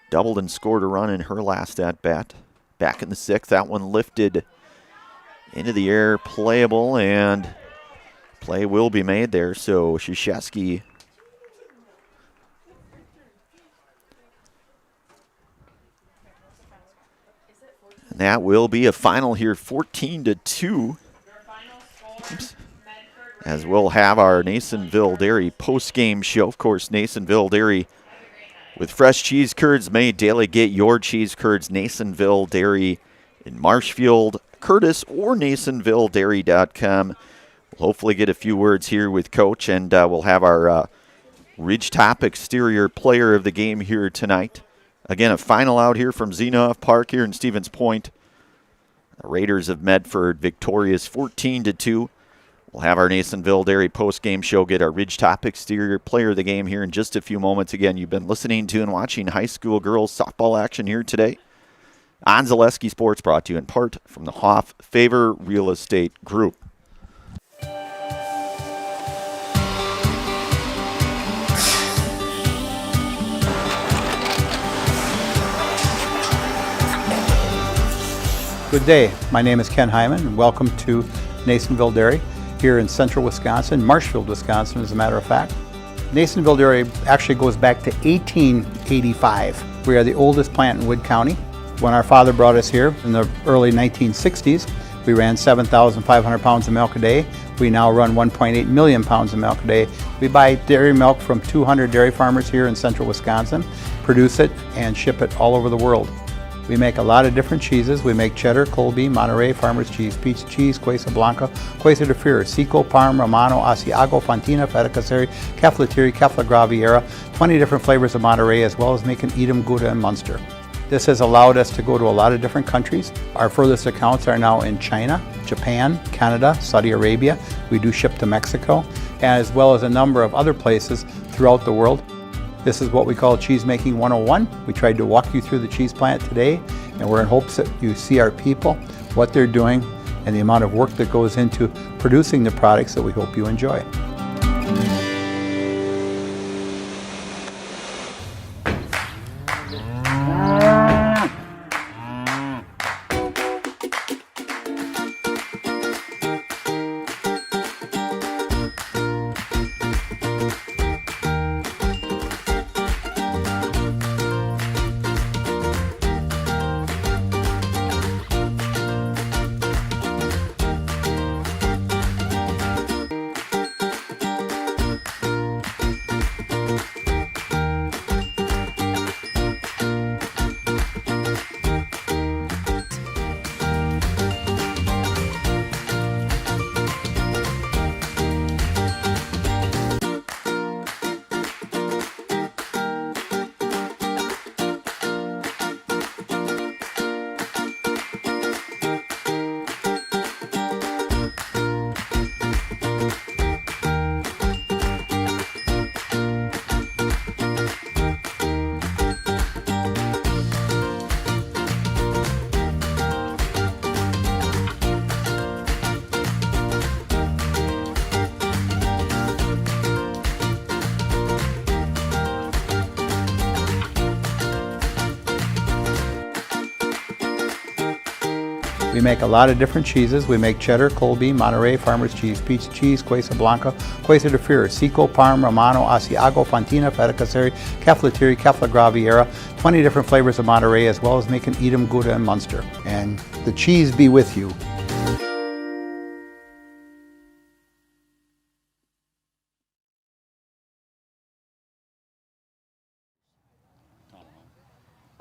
Doubled and scored a run in her last at-bat. Back in the 6th, that one lifted into the air, playable, and play will be made there. So Krzyzewski and that will be a final here, 14-2. Oops. As we'll have our Nasonville Dairy post-game show. Of course, Nasonville Dairy with fresh cheese curds made daily. Get your cheese curds, Nasonville Dairy in Marshfield, Curtis, or NasonvilleDairy.com. We'll hopefully get a few words here with Coach, and we'll have our Ridgetop Exterior Player of the Game here tonight. Again, a final out here from Zenoff Park here in Stevens Point. The Raiders of Medford victorious 14-2. We'll have our Nasonville Dairy post-game show, get our Ridgetop Exterior Player of the Game here in just a few moments. Again, you've been listening to and watching high school girls softball action here today on Zaleski Sports, brought to you in part from the Hoff Favor Real Estate Group. Good day. My name is Ken Hyman, and welcome to Nasonville Dairy here in central Wisconsin, Marshfield, Wisconsin, as a matter of fact. Nasonville Dairy actually goes back to 1885. We are the oldest plant in Wood County. When our father brought us here in the early 1960s, we ran 7,500 pounds of milk a day. We now run 1.8 million pounds of milk a day. We buy dairy milk from 200 dairy farmers here in central Wisconsin, produce it, and ship it all over the world. We make a lot of different cheeses. We make cheddar, Colby, Monterey, Farmer's Cheese, Peach Cheese, Quesa Blanca, Quesa de Fury, Seco, Parm, Romano, Asiago, Fontina, Feta Caseri, Keflatiri, Kefla Graviera, 20 different flavors of Monterey, as well as making Edam, Gouda, and Munster. This has allowed us to go to a lot of different countries. Our furthest accounts are now in China, Japan, Canada, Saudi Arabia. We do ship to Mexico, as well as a number of other places throughout the world. This is what we call Cheese Making 101. We tried to walk you through the cheese plant today, and we're in hopes that you see our people, what they're doing, and the amount of work that goes into producing the products that we hope you enjoy. We make a lot of different cheeses. We make cheddar, Colby, Monterey, Farmer's Cheese, Pizza Cheese, Quesa Blanca, Quesa de Freer, Seco, Parm, Romano, Asiago, Fontina, Feta Caseri, Caflateri, Cafla Graviera, 20 different flavors of Monterey, as well as making Edam, Gouda, and Munster. And the cheese be with you.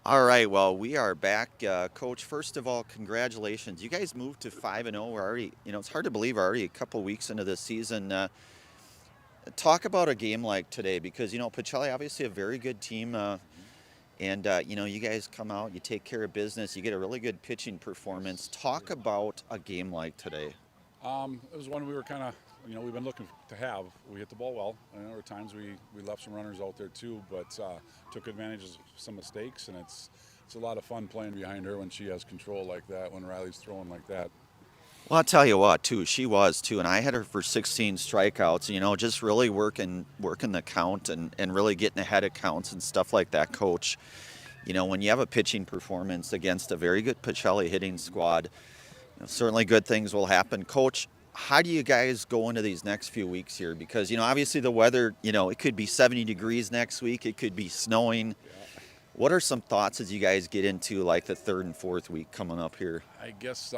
All right, well, we are back. Coach, first of all, congratulations. You guys moved to 5-0. We're already, it's hard to believe we're already a couple weeks into the season. Talk about a game like today because, Pacelli, obviously a very good team. And, you guys come out, you take care of business, you get a really good pitching performance. Talk about a game like today. It was one we were kind of, we've been looking to have. We hit the ball well. There were times we left some runners out there too, but took advantage of some mistakes, and it's a lot of fun playing behind her when she has control like that, when Riley's throwing like that. Well, I'll tell you what, too, she was, too, and I had her for 16 strikeouts, just really working the count and really getting ahead of counts and stuff like that, Coach. When you have a pitching performance against a very good Pacelli hitting squad, certainly good things will happen. Coach, how do you guys go into these next few weeks here? Because, obviously the weather, it could be 70 degrees next week. It could be snowing. Yeah. What are some thoughts as you guys get into, like, the third and fourth week coming up here? I guess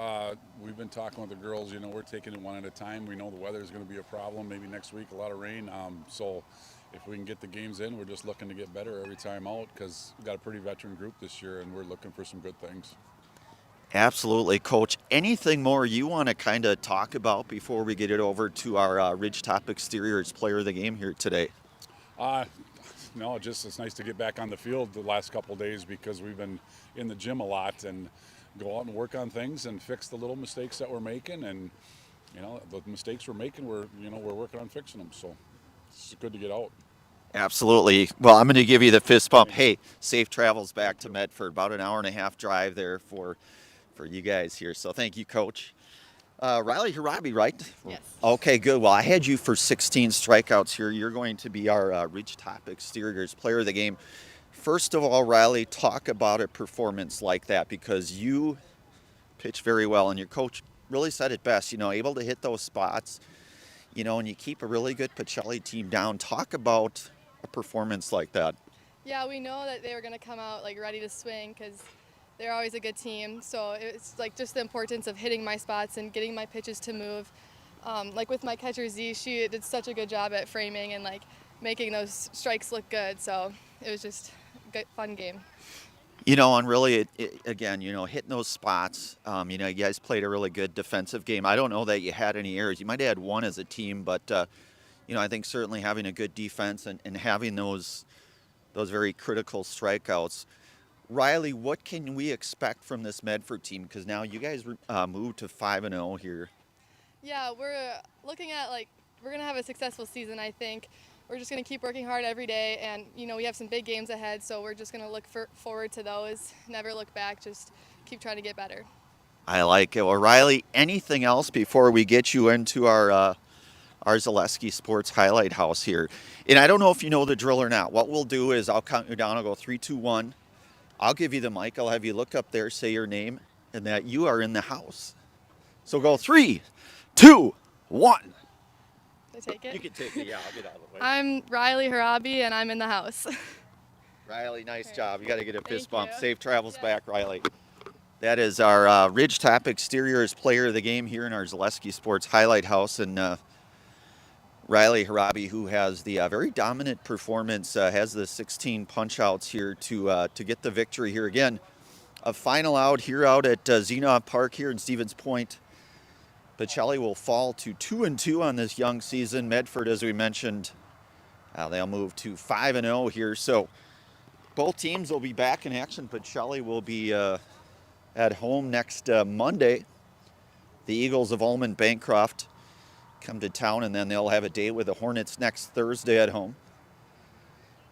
we've been talking with the girls. We're taking it one at a time. We know the weather is going to be a problem. Maybe next week, a lot of rain. So if we can get the games in, we're just looking to get better every time out because we've got a pretty veteran group this year, and we're looking for some good things. Absolutely, Coach. Anything more you want to kind of talk about before we get it over to our Ridgetop Exteriors player of the game here today? No, just it's nice to get back on the field the last couple of days because we've been in the gym a lot and go out and work on things and fix the little mistakes that we're making. And, the mistakes we're making, we're working on fixing them. So it's good to get out. Absolutely. Well, I'm going to give you the fist bump. Hey, safe travels back to Medford. About an hour and a half drive there for you guys here. So thank you, Coach. Riley Harabi, right? Yes. Okay, good. Well, I had you for 16 strikeouts here. You're going to be our Ridgetop Exteriors player of the game. First of all, Riley, talk about a performance like that because you pitch very well and your coach really said it best, able to hit those spots, and you keep a really good Pacelli team down. Talk about a performance like that. Yeah, we know that they were going to come out ready to swing because they're always a good team. So it's just the importance of hitting my spots and getting my pitches to move. With my catcher Z, she did such a good job at framing and making those strikes look good. So it was just a good, fun game. And really, again, hitting those spots, you guys played a really good defensive game. I don't know that you had any errors. You might have had one as a team, but, I think certainly having a good defense and having those very critical strikeouts. Riley, what can we expect from this Medford team? Because now you guys moved to 5-0 here. Yeah, we're looking at we're going to have a successful season, I think. We're just going to keep working hard every day, and we have some big games ahead, so we're just going to look forward to those. Never look back, just keep trying to get better. I like it. Well, Riley, anything else before we get you into our Zaleski Sports Highlight House here? And I don't know if you know the drill or not. What we'll do is I'll count you down. I'll go 3, 2, 1. I'll give you the mic. I'll have you look up there, say your name, and that you are in the house. So go 3, 2, 1. Can I take it? You can take it. Yeah, I'll get out of the way. I'm Riley Harabi, and I'm in the house. Riley, nice job. You got to get a fist bump. You. Safe travels back, Riley. That is our Ridgetop Exteriors player of the game here in our Zaleski Sports Highlight House. And Riley Harabi, who has the very dominant performance, has the 16 punch-outs here to get the victory here. Again, a final out here out at Zenov Park here in Stevens Point. Pacelli will fall to 2-2 on this young season. Medford, as we mentioned, they'll move to 5-0 here. So both teams will be back in action. Pacelli will be at home next Monday. The Eagles of Ullman Bancroft come to town, and then they'll have a date with the Hornets next Thursday at home.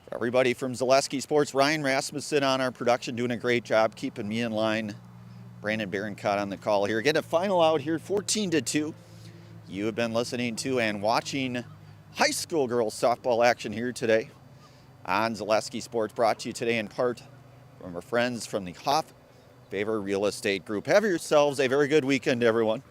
For everybody from Zaleski Sports, Ryan Rasmussen on our production, doing a great job keeping me in line. Brandon Barroncott on the call here. Again, a final out here, 14-2. You have been listening to and watching high school girls softball action here today on Zaleski Sports, brought to you today in part from our friends from the Hoff Favor Real Estate Group. Have yourselves a very good weekend, everyone.